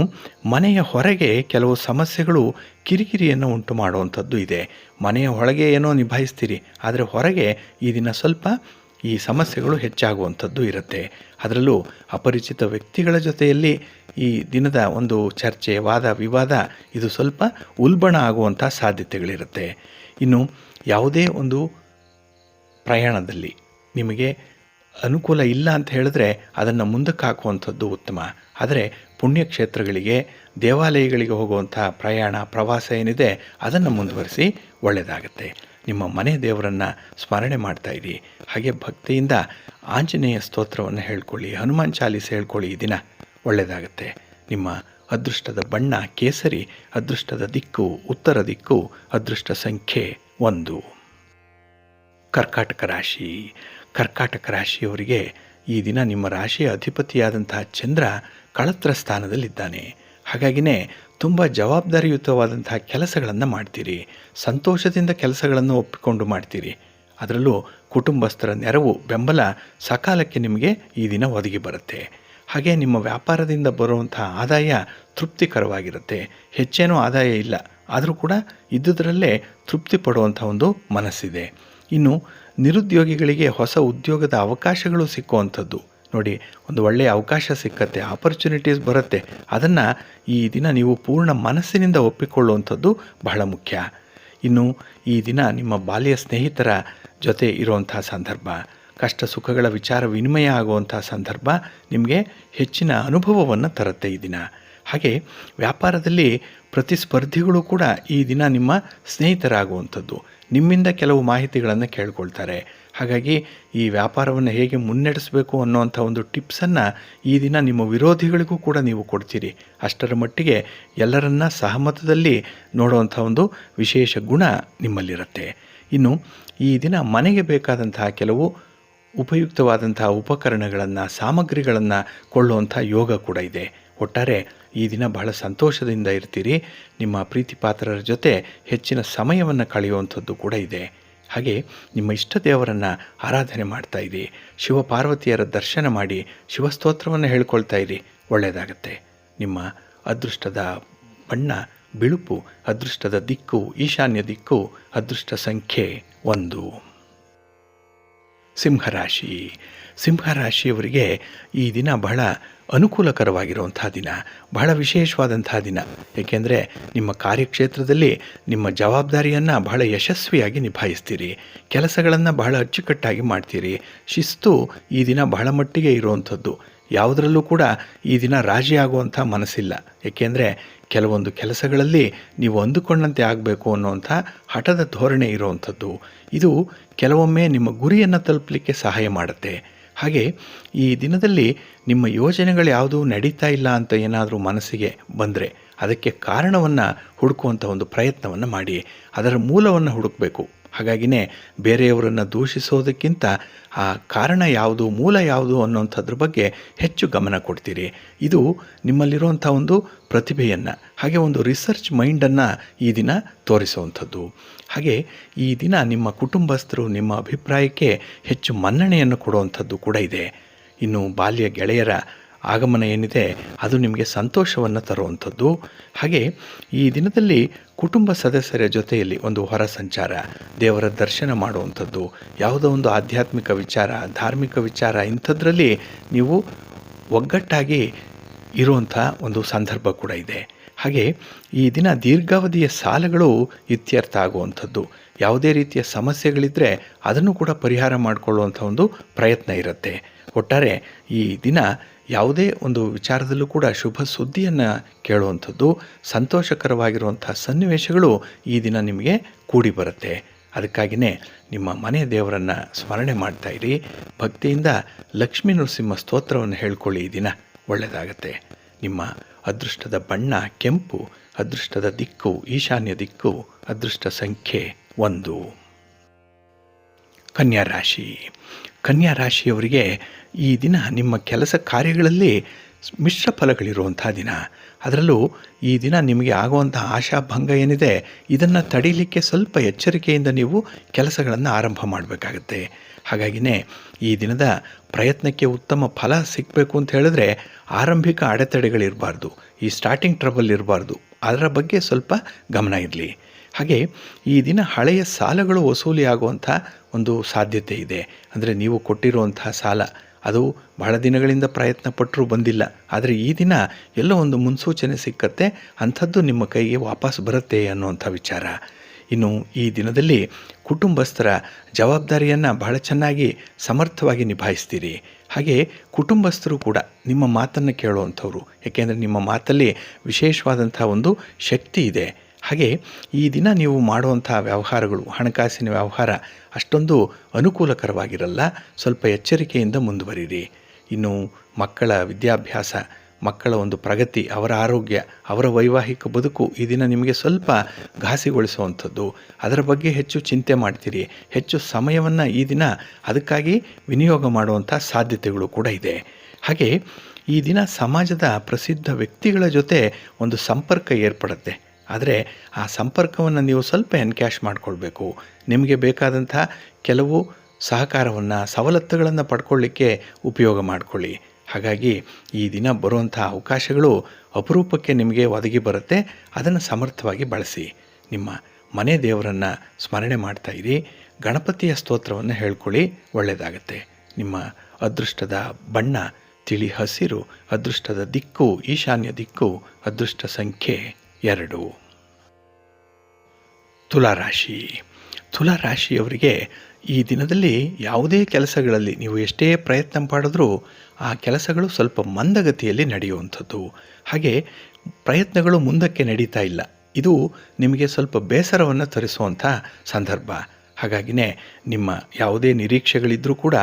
ಮನೆಯ ಹೊರಗೆ ಕೆಲವು ಸಮಸ್ಯೆಗಳು ಕಿರಿಕಿರಿಯನ್ನು ಉಂಟು ಮಾಡುವಂಥದ್ದು ಇದೆ. ಮನೆಯ ಒಳಗೆ ಏನೋ ನಿಭಾಯಿಸ್ತೀರಿ, ಆದರೆ ಹೊರಗೆ ಈ ದಿನ ಸ್ವಲ್ಪ ಈ ಸಮಸ್ಯೆಗಳು ಹೆಚ್ಚಾಗುವಂಥದ್ದು ಇರುತ್ತೆ. ಅದರಲ್ಲೂ ಅಪರಿಚಿತ ವ್ಯಕ್ತಿಗಳ ಜೊತೆಯಲ್ಲಿ ಈ ದಿನದ ಒಂದು ಚರ್ಚೆ, ವಾದ ವಿವಾದ ಇದು ಸ್ವಲ್ಪ ಉಲ್ಬಣ ಆಗುವಂಥ ಸಾಧ್ಯತೆಗಳಿರುತ್ತೆ. ಇನ್ನು ಯಾವುದೇ ಒಂದು ಪ್ರಯಾಣದಲ್ಲಿ ನಿಮಗೆ ಅನುಕೂಲ ಇಲ್ಲ ಅಂತ ಹೇಳಿದ್ರೆ ಅದನ್ನು ಮುಂದಕ್ಕೆ ಹಾಕುವಂಥದ್ದು ಉತ್ತಮ. ಆದರೆ ಪುಣ್ಯಕ್ಷೇತ್ರಗಳಿಗೆ, ದೇವಾಲಯಗಳಿಗೆ ಹೋಗುವಂಥ ಪ್ರವಾಸ ಏನಿದೆ ಅದನ್ನು ಮುಂದುವರಿಸಿ ಒಳ್ಳೆಯದಾಗತ್ತೆ. ನಿಮ್ಮ ಮನೆ ದೇವರನ್ನು ಸ್ಮರಣೆ ಮಾಡ್ತಾಯಿರಿ. ಹಾಗೆ ಭಕ್ತಿಯಿಂದ ಆಂಜನೇಯ ಸ್ತೋತ್ರವನ್ನು ಹೇಳ್ಕೊಳ್ಳಿ, ಹನುಮಾನ್ ಚಾಲೀಸ್ ಹೇಳ್ಕೊಳ್ಳಿ. ಈ ದಿನ ಒಳ್ಳೆಯದಾಗತ್ತೆ. ನಿಮ್ಮ ಅದೃಷ್ಟದ ಬಣ್ಣ ಕೇಸರಿ, ಅದೃಷ್ಟದ ದಿಕ್ಕು ಉತ್ತರ ದಿಕ್ಕು, ಅದೃಷ್ಟ ಸಂಖ್ಯೆ 1. ಕರ್ಕಾಟಕ ರಾಶಿ. ಕರ್ಕಾಟಕ ರಾಶಿಯವರಿಗೆ ಈ ದಿನ ನಿಮ್ಮ ರಾಶಿಯ ಅಧಿಪತಿಯಾದಂತಹ ಚಂದ್ರ ಕಳತ್ರ ಸ್ಥಾನದಲ್ಲಿದ್ದಾನೆ. ಹಾಗಾಗಿನೇ ತುಂಬ ಜವಾಬ್ದಾರಿಯುತವಾದಂತಹ ಕೆಲಸಗಳನ್ನು ಮಾಡ್ತೀರಿ. ಸಂತೋಷದಿಂದ ಕೆಲಸಗಳನ್ನು ಒಪ್ಪಿಕೊಂಡು ಮಾಡ್ತೀರಿ. ಅದರಲ್ಲೂ ಕುಟುಂಬಸ್ಥರ ನೆರವು, ಬೆಂಬಲ ಸಕಾಲಕ್ಕೆ ನಿಮಗೆ ಈ ದಿನ ಒದಗಿ ಬರುತ್ತೆ. ಹಾಗೆ ನಿಮ್ಮ ವ್ಯಾಪಾರದಿಂದ ಬರುವಂಥ ಆದಾಯ ತೃಪ್ತಿಕರವಾಗಿರುತ್ತೆ. ಹೆಚ್ಚೇನೂ ಆದಾಯ ಇಲ್ಲ, ಆದರೂ ಕೂಡ ಇದ್ದುದರಲ್ಲೇ ತೃಪ್ತಿ ಪಡುವಂಥ ಒಂದು ಮನಸ್ಸಿದೆ. ಇನ್ನು ನಿರುದ್ಯೋಗಿಗಳಿಗೆ ಹೊಸ ಉದ್ಯೋಗದ ಅವಕಾಶಗಳು ಸಿಕ್ಕುವಂಥದ್ದು ನೋಡಿ, ಒಂದು ಒಳ್ಳೆಯ ಅವಕಾಶ ಸಿಕ್ಕತ್ತೆ, ಆಪರ್ಚುನಿಟೀಸ್ ಬರುತ್ತೆ. ಅದನ್ನು ಈ ದಿನ ನೀವು ಪೂರ್ಣ ಮನಸ್ಸಿನಿಂದ ಒಪ್ಪಿಕೊಳ್ಳುವಂಥದ್ದು ಬಹಳ ಮುಖ್ಯ. ಇನ್ನು ಈ ದಿನ ನಿಮ್ಮ ಬಾಲ್ಯ ಸ್ನೇಹಿತರ ಜೊತೆ ಇರುವಂಥ ಸಂದರ್ಭ, ಕಷ್ಟ ಸುಖಗಳ ವಿಚಾರ ವಿನಿಮಯ ಆಗುವಂಥ ಸಂದರ್ಭ ನಿಮಗೆ ಹೆಚ್ಚಿನ ಅನುಭವವನ್ನು ತರುತ್ತೆ ಈ ದಿನ. ಹಾಗೆ ವ್ಯಾಪಾರದಲ್ಲಿ ಪ್ರತಿಸ್ಪರ್ಧಿಗಳು ಕೂಡ ಈ ದಿನ ನಿಮ್ಮ ಸ್ನೇಹಿತರಾಗುವಂಥದ್ದು, ನಿಮ್ಮಿಂದ ಕೆಲವು ಮಾಹಿತಿಗಳನ್ನು ಕೇಳ್ಕೊಳ್ತಾರೆ. ಹಾಗಾಗಿ ಈ ವ್ಯಾಪಾರವನ್ನು ಹೇಗೆ ಮುನ್ನಡೆಸಬೇಕು ಅನ್ನೋವಂಥ ಒಂದು ಟಿಪ್ಸನ್ನು ಈ ದಿನ ನಿಮ್ಮ ವಿರೋಧಿಗಳಿಗೂ ಕೂಡ ನೀವು ಕೊಡ್ತೀರಿ. ಅಷ್ಟರ ಮಟ್ಟಿಗೆ ಎಲ್ಲರನ್ನ ಸಹಮತದಲ್ಲಿ ನೋಡುವಂಥ ಒಂದು ವಿಶೇಷ ಗುಣ ನಿಮ್ಮಲ್ಲಿರುತ್ತೆ. ಇನ್ನು ಈ ದಿನ ಮನೆಗೆ ಬೇಕಾದಂತಹ ಕೆಲವು ಉಪಯುಕ್ತವಾದಂತಹ ಉಪಕರಣಗಳನ್ನು, ಸಾಮಗ್ರಿಗಳನ್ನು ಕೊಳ್ಳುವಂಥ ಯೋಗ ಕೂಡ ಇದೆ. ಒಟ್ಟಾರೆ ಈ ದಿನ ಬಹಳ ಸಂತೋಷದಿಂದ ಇರ್ತೀರಿ. ನಿಮ್ಮ ಪ್ರೀತಿ ಪಾತ್ರರ ಜೊತೆ ಹೆಚ್ಚಿನ ಸಮಯವನ್ನು ಕಳೆಯುವಂಥದ್ದು ಕೂಡ ಇದೆ. ಹಾಗೆ ನಿಮ್ಮ ಇಷ್ಟ ದೇವರನ್ನು ಆರಾಧನೆ ಮಾಡ್ತಾ ಇರಿ. ಶಿವಪಾರ್ವತಿಯರ ದರ್ಶನ ಮಾಡಿ ಶಿವಸ್ತೋತ್ರವನ್ನು ಹೇಳ್ಕೊಳ್ತಾ ಇರಿ, ಒಳ್ಳೆಯದಾಗತ್ತೆ. ನಿಮ್ಮ ಅದೃಷ್ಟದ ಬಣ್ಣ ಬಿಳುಪು, ಅದೃಷ್ಟದ ದಿಕ್ಕು ಈಶಾನ್ಯ ದಿಕ್ಕು, ಅದೃಷ್ಟ ಸಂಖ್ಯೆ 1. ಸಿಂಹರಾಶಿ. ಸಿಂಹರಾಶಿಯವರಿಗೆ ಈ ದಿನ ಬಹಳ ಅನುಕೂಲಕರವಾಗಿರುವಂಥ ದಿನ, ಬಹಳ ವಿಶೇಷವಾದಂಥ ದಿನ. ಏಕೆಂದರೆ ನಿಮ್ಮ ಕಾರ್ಯಕ್ಷೇತ್ರದಲ್ಲಿ ನಿಮ್ಮ ಜವಾಬ್ದಾರಿಯನ್ನು ಬಹಳ ಯಶಸ್ವಿಯಾಗಿ ನಿಭಾಯಿಸ್ತೀರಿ. ಕೆಲಸಗಳನ್ನು ಬಹಳ ಅಚ್ಚುಕಟ್ಟಾಗಿ ಮಾಡ್ತೀರಿ. ಶಿಸ್ತು ಈ ದಿನ ಬಹಳ ಮಟ್ಟಿಗೆ ಇರುವಂಥದ್ದು. ಯಾವುದರಲ್ಲೂ ಕೂಡ ಈ ದಿನ ರಾಜಿ ಆಗುವಂಥ ಮನಸ್ಸಿಲ್ಲ. ಏಕೆಂದರೆ ಕೆಲವೊಂದು ಕೆಲಸಗಳಲ್ಲಿ ನೀವು ಅಂದುಕೊಂಡಂತೆ ಆಗಬೇಕು ಅನ್ನುವಂಥ ಹಠದ ಧೋರಣೆ ಇರುವಂಥದ್ದು. ಇದು ಕೆಲವೊಮ್ಮೆ ನಿಮ್ಮ ಗುರಿಯನ್ನು ತಲುಪಲಿಕ್ಕೆ ಸಹಾಯ ಮಾಡುತ್ತೆ. ಹಾಗೆ ಈ ದಿನದಲ್ಲಿ ನಿಮ್ಮ ಯೋಜನೆಗಳು ಯಾವುದೂ ನಡೀತಾ ಇಲ್ಲ ಅಂತ ಏನಾದರೂ ಮನಸ್ಸಿಗೆ ಬಂದರೆ ಅದಕ್ಕೆ ಕಾರಣವನ್ನು ಹುಡುಕುವಂಥ ಒಂದು ಪ್ರಯತ್ನವನ್ನು ಮಾಡಿ, ಅದರ ಮೂಲವನ್ನು ಹುಡುಕಬೇಕು. ಹಾಗಾಗಿನೇ ಬೇರೆಯವರನ್ನು ದೂಷಿಸೋದಕ್ಕಿಂತ ಆ ಕಾರಣ ಯಾವುದು, ಮೂಲ ಯಾವುದು ಅನ್ನೋಂಥದ್ರ ಬಗ್ಗೆ ಹೆಚ್ಚು ಗಮನ ಕೊಡ್ತೀರಿ. ಇದು ನಿಮ್ಮಲ್ಲಿರುವಂಥ ಒಂದು ಪ್ರತಿಭೆಯನ್ನು, ಹಾಗೆ ಒಂದು ರಿಸರ್ಚ್ ಮೈಂಡನ್ನು ಈ ದಿನ ತೋರಿಸುವಂಥದ್ದು. ಹಾಗೆ ಈ ದಿನ ನಿಮ್ಮ ಕುಟುಂಬಸ್ಥರು ನಿಮ್ಮ ಅಭಿಪ್ರಾಯಕ್ಕೆ ಹೆಚ್ಚು ಮನ್ನಣೆಯನ್ನು ಕೊಡುವಂಥದ್ದು ಕೂಡ ಇದೆ. ಇನ್ನು ಬಾಲ್ಯ ಗೆಳೆಯರ ಆಗಮನ ಏನಿದೆ ಅದು ನಿಮಗೆ ಸಂತೋಷವನ್ನು ತರುವಂಥದ್ದು. ಹಾಗೆ ಈ ದಿನದಲ್ಲಿ ಕುಟುಂಬ ಸದಸ್ಯರ ಜೊತೆಯಲ್ಲಿ ಒಂದು ಹೊರ ಸಂಚಾರ, ದೇವರ ದರ್ಶನ ಮಾಡುವಂಥದ್ದು, ಯಾವುದೋ ಒಂದು ಆಧ್ಯಾತ್ಮಿಕ ವಿಚಾರ, ಧಾರ್ಮಿಕ ವಿಚಾರ, ಇಂಥದ್ರಲ್ಲಿ ನೀವು ಒಗ್ಗಟ್ಟಾಗಿ ಇರುವಂಥ ಒಂದು ಸಂದರ್ಭ ಕೂಡ ಇದೆ. ಹಾಗೆ ಈ ದಿನ ದೀರ್ಘಾವಧಿಯ ಸಾಲಗಳು ಇತ್ಯರ್ಥ ಆಗುವಂಥದ್ದು, ಯಾವುದೇ ರೀತಿಯ ಸಮಸ್ಯೆಗಳಿದ್ದರೆ ಅದನ್ನು ಕೂಡ ಪರಿಹಾರ ಮಾಡಿಕೊಳ್ಳುವಂಥ ಒಂದು ಪ್ರಯತ್ನ ಇರುತ್ತೆ. ಒಟ್ಟಾರೆ ಈ ದಿನ ಯಾವುದೇ ಒಂದು ವಿಚಾರದಲ್ಲೂ ಕೂಡ ಶುಭ ಸುದ್ದಿಯನ್ನು ಕೇಳುವಂಥದ್ದು, ಸಂತೋಷಕರವಾಗಿರುವಂಥ ಸನ್ನಿವೇಶಗಳು ಈ ದಿನ ನಿಮಗೆ ಕೂಡಿ ಬರುತ್ತೆ. ಅದಕ್ಕಾಗಿಯೇ ನಿಮ್ಮ ಮನೆ ದೇವರನ್ನು ಸ್ಮರಣೆ ಮಾಡ್ತಾ ಇರಿ. ಭಕ್ತಿಯಿಂದ ಲಕ್ಷ್ಮೀ ನರಸಿಂಹ ಸ್ತೋತ್ರವನ್ನು ಹೇಳ್ಕೊಳ್ಳಿ. ಈ ದಿನ ಒಳ್ಳೆಯದಾಗತ್ತೆ. ನಿಮ್ಮ ಅದೃಷ್ಟದ ಬಣ್ಣ ಕೆಂಪು, ಅದೃಷ್ಟದ ದಿಕ್ಕು ಈಶಾನ್ಯ ದಿಕ್ಕು, ಅದೃಷ್ಟ ಸಂಖ್ಯೆ 1. ಕನ್ಯಾ ರಾಶಿ. ಕನ್ಯಾ ರಾಶಿಯವರಿಗೆ ಈ ದಿನ ನಿಮ್ಮ ಕೆಲಸ ಕಾರ್ಯಗಳಲ್ಲಿ ಮಿಶ್ರ ಫಲಗಳಿರುವಂಥ ದಿನ. ಅದರಲ್ಲೂ ಈ ದಿನ ನಿಮಗೆ ಆಗುವಂಥ ಆಶಾಭಂಗ ಏನಿದೆ, ಇದನ್ನು ತಡೀಲಿಕ್ಕೆ ಸ್ವಲ್ಪ ಎಚ್ಚರಿಕೆಯಿಂದ ನೀವು ಕೆಲಸಗಳನ್ನು ಆರಂಭ ಮಾಡಬೇಕಾಗತ್ತೆ. ಹಾಗಾಗಿನೇ ಈ ದಿನದ ಪ್ರಯತ್ನಕ್ಕೆ ಉತ್ತಮ ಫಲ ಸಿಗಬೇಕು ಅಂತ ಹೇಳಿದ್ರೆ ಆರಂಭಿಕ ಅಡೆತಡೆಗಳಿರಬಾರ್ದು, ಈ ಸ್ಟಾರ್ಟಿಂಗ್ ಟ್ರಬಲ್ ಇರಬಾರ್ದು. ಅದರ ಬಗ್ಗೆ ಸ್ವಲ್ಪ ಗಮನ ಇರಲಿ. ಹಾಗೆ ಈ ದಿನ ಹಳೆಯ ಸಾಲಗಳು ವಸೂಲಿ ಆಗುವಂಥ ಒಂದು ಸಾಧ್ಯತೆ ಇದೆ. ಅಂದರೆ ನೀವು ಕೊಟ್ಟಿರುವಂಥ ಸಾಲ ಅದು ಬಹಳ ದಿನಗಳಿಂದ ಪ್ರಯತ್ನ ಪಟ್ಟರೂ ಬಂದಿಲ್ಲ, ಆದರೆ ಈ ದಿನ ಎಲ್ಲೋ ಒಂದು ಮುನ್ಸೂಚನೆ ಸಿಕ್ಕತ್ತೆ, ಅಂಥದ್ದು ನಿಮ್ಮ ಕೈಗೆ ವಾಪಸ್ ಬರುತ್ತೆ ಅನ್ನುವಂಥ ವಿಚಾರ. ಇನ್ನು ಈ ದಿನದಲ್ಲಿ ಕುಟುಂಬಸ್ಥರ ಜವಾಬ್ದಾರಿಯನ್ನು ಬಹಳ ಚೆನ್ನಾಗಿ ಸಮರ್ಥವಾಗಿ ನಿಭಾಯಿಸ್ತೀರಿ. ಹಾಗೆ ಕುಟುಂಬಸ್ಥರು ಕೂಡ ನಿಮ್ಮ ಮಾತನ್ನು ಕೇಳುವಂಥವ್ರು, ಏಕೆಂದರೆ ನಿಮ್ಮ ಮಾತಲ್ಲಿ ವಿಶೇಷವಾದಂಥ ಒಂದು ಶಕ್ತಿ ಇದೆ. ಹಾಗೆ ಈ ದಿನ ನೀವು ಮಾಡುವಂಥ ವ್ಯವಹಾರಗಳು, ಹಣಕಾಸಿನ ವ್ಯವಹಾರ ಅಷ್ಟೊಂದು ಅನುಕೂಲಕರವಾಗಿರಲ್ಲ. ಸ್ವಲ್ಪ ಎಚ್ಚರಿಕೆಯಿಂದ ಮುಂದುವರಿರಿ. ಇನ್ನು ಮಕ್ಕಳ ವಿದ್ಯಾಭ್ಯಾಸ, ಮಕ್ಕಳ ಒಂದು ಪ್ರಗತಿ, ಅವರ ಆರೋಗ್ಯ, ಅವರ ವೈವಾಹಿಕ ಬದುಕು ಈ ದಿನ ನಿಮಗೆ ಸ್ವಲ್ಪ ಘಾಸಿಗೊಳಿಸುವಂಥದ್ದು. ಅದರ ಬಗ್ಗೆ ಹೆಚ್ಚು ಚಿಂತೆ ಮಾಡ್ತೀರಿ. ಹೆಚ್ಚು ಸಮಯವನ್ನು ಈ ದಿನ ಅದಕ್ಕಾಗಿ ವಿನಿಯೋಗ ಮಾಡುವಂಥ ಸಾಧ್ಯತೆಗಳು ಕೂಡ ಇದೆ. ಹಾಗೆ ಈ ದಿನ ಸಮಾಜದ ಪ್ರಸಿದ್ಧ ವ್ಯಕ್ತಿಗಳ ಜೊತೆ ಒಂದು ಸಂಪರ್ಕ ಏರ್ಪಡುತ್ತೆ. ಆದರೆ ಆ ಸಂಪರ್ಕವನ್ನು ನೀವು ಸ್ವಲ್ಪ ಎನ್ಕ್ಯಾಶ್ ಮಾಡಿಕೊಳ್ಬೇಕು. ನಿಮಗೆ ಬೇಕಾದಂಥ ಕೆಲವು ಸಹಕಾರವನ್ನು, ಸವಲತ್ತುಗಳನ್ನು ಪಡ್ಕೊಳ್ಳಿಕ್ಕೆ ಉಪಯೋಗ ಮಾಡಿಕೊಳ್ಳಿ. ಹಾಗಾಗಿ ಈ ದಿನ ಬರುವಂಥ ಅವಕಾಶಗಳು ಅಪರೂಪಕ್ಕೆ ನಿಮಗೆ ಒದಗಿ ಬರುತ್ತೆ. ಅದನ್ನು ಸಮರ್ಥವಾಗಿ ಬಳಸಿ. ನಿಮ್ಮ ಮನೆ ದೇವರನ್ನು ಸ್ಮರಣೆ ಮಾಡ್ತಾ ಇರಿ. ಗಣಪತಿಯ ಸ್ತೋತ್ರವನ್ನು ಹೇಳ್ಕೊಳ್ಳಿ, ಒಳ್ಳೆಯದಾಗತ್ತೆ. ನಿಮ್ಮ ಅದೃಷ್ಟದ ಬಣ್ಣ ತಿಳಿ ಹಸಿರು, ಅದೃಷ್ಟದ ದಿಕ್ಕು ಈಶಾನ್ಯ ದಿಕ್ಕು, ಅದೃಷ್ಟ ಸಂಖ್ಯೆ 2. ತುಲಾರಾಶಿ. ತುಲಾರಾಶಿಯವರಿಗೆ ಈ ದಿನದಲ್ಲಿ ಯಾವುದೇ ಕೆಲಸಗಳಲ್ಲಿ ನೀವು ಎಷ್ಟೇ ಪ್ರಯತ್ನ ಮಾಡಿದ್ರೂ ಆ ಕೆಲಸಗಳು ಸ್ವಲ್ಪ ಮಂದಗತಿಯಲ್ಲಿ ನಡೆಯುವಂಥದ್ದು. ಹಾಗೆ ಪ್ರಯತ್ನಗಳು ಮುಂದಕ್ಕೆ ನಡೀತಾ ಇಲ್ಲ. ಇದು ನಿಮಗೆ ಸ್ವಲ್ಪ ಬೇಸರವನ್ನು ತರಿಸುವಂಥ ಸಂದರ್ಭ. ಹಾಗಾಗಿನೇ ನಿಮ್ಮ ಯಾವುದೇ ನಿರೀಕ್ಷೆಗಳಿದ್ದರೂ ಕೂಡ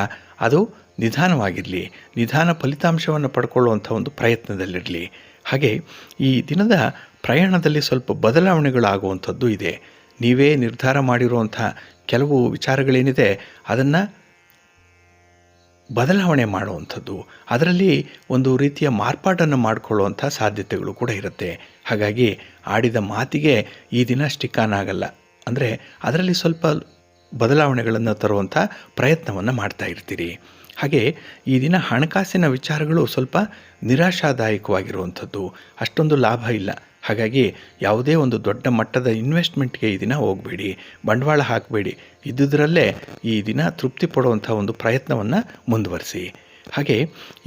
ಅದು ನಿಧಾನವಾಗಿರಲಿ, ನಿಧಾನ ಫಲಿತಾಂಶವನ್ನು ಪಡ್ಕೊಳ್ಳುವಂಥ ಒಂದು ಪ್ರಯತ್ನದಲ್ಲಿರಲಿ. ಹಾಗೆ ಈ ದಿನದ ಪ್ರಯಾಣದಲ್ಲಿ ಸ್ವಲ್ಪ ಬದಲಾವಣೆಗಳಾಗುವಂಥದ್ದು ಇದೆ. ನೀವೇ ನಿರ್ಧಾರ ಮಾಡಿರುವಂಥ ಕೆಲವು ವಿಚಾರಗಳೇನಿದೆ ಅದನ್ನು ಬದಲಾವಣೆ ಮಾಡುವಂಥದ್ದು, ಅದರಲ್ಲಿ ಒಂದು ರೀತಿಯ ಮಾರ್ಪಾಟನ್ನು ಮಾಡಿಕೊಳ್ಳುವಂಥ ಸಾಧ್ಯತೆಗಳು ಕೂಡ ಇರುತ್ತೆ. ಹಾಗಾಗಿ ಆಡಿದ ಮಾತಿಗೆ ಈ ದಿನ ಸ್ಟಿಕ್ ಆಗಲ್ಲ. ಅಂದರೆ ಅದರಲ್ಲಿ ಸ್ವಲ್ಪ ಬದಲಾವಣೆಗಳನ್ನು ತರುವಂಥ ಪ್ರಯತ್ನವನ್ನು ಮಾಡ್ತಾ ಇರ್ತೀರಿ. ಹಾಗೆ ಈ ದಿನ ಹಣಕಾಸಿನ ವಿಚಾರಗಳು ಸ್ವಲ್ಪ ನಿರಾಶಾದಾಯಕವಾಗಿರುವಂಥದ್ದು, ಅಷ್ಟೊಂದು ಲಾಭ ಇಲ್ಲ. ಹಾಗಾಗಿ ಯಾವುದೇ ಒಂದು ದೊಡ್ಡ ಮಟ್ಟದ ಇನ್ವೆಸ್ಟ್ಮೆಂಟ್ಗೆ ಈ ದಿನ ಹೋಗಬೇಡಿ, ಬಂಡವಾಳ ಹಾಕಬೇಡಿ. ಇದ್ದುದರಲ್ಲೇ ಈ ದಿನ ತೃಪ್ತಿ ಪಡುವಂಥ ಒಂದು ಪ್ರಯತ್ನವನ್ನು ಮುಂದುವರಿಸಿ. ಹಾಗೆ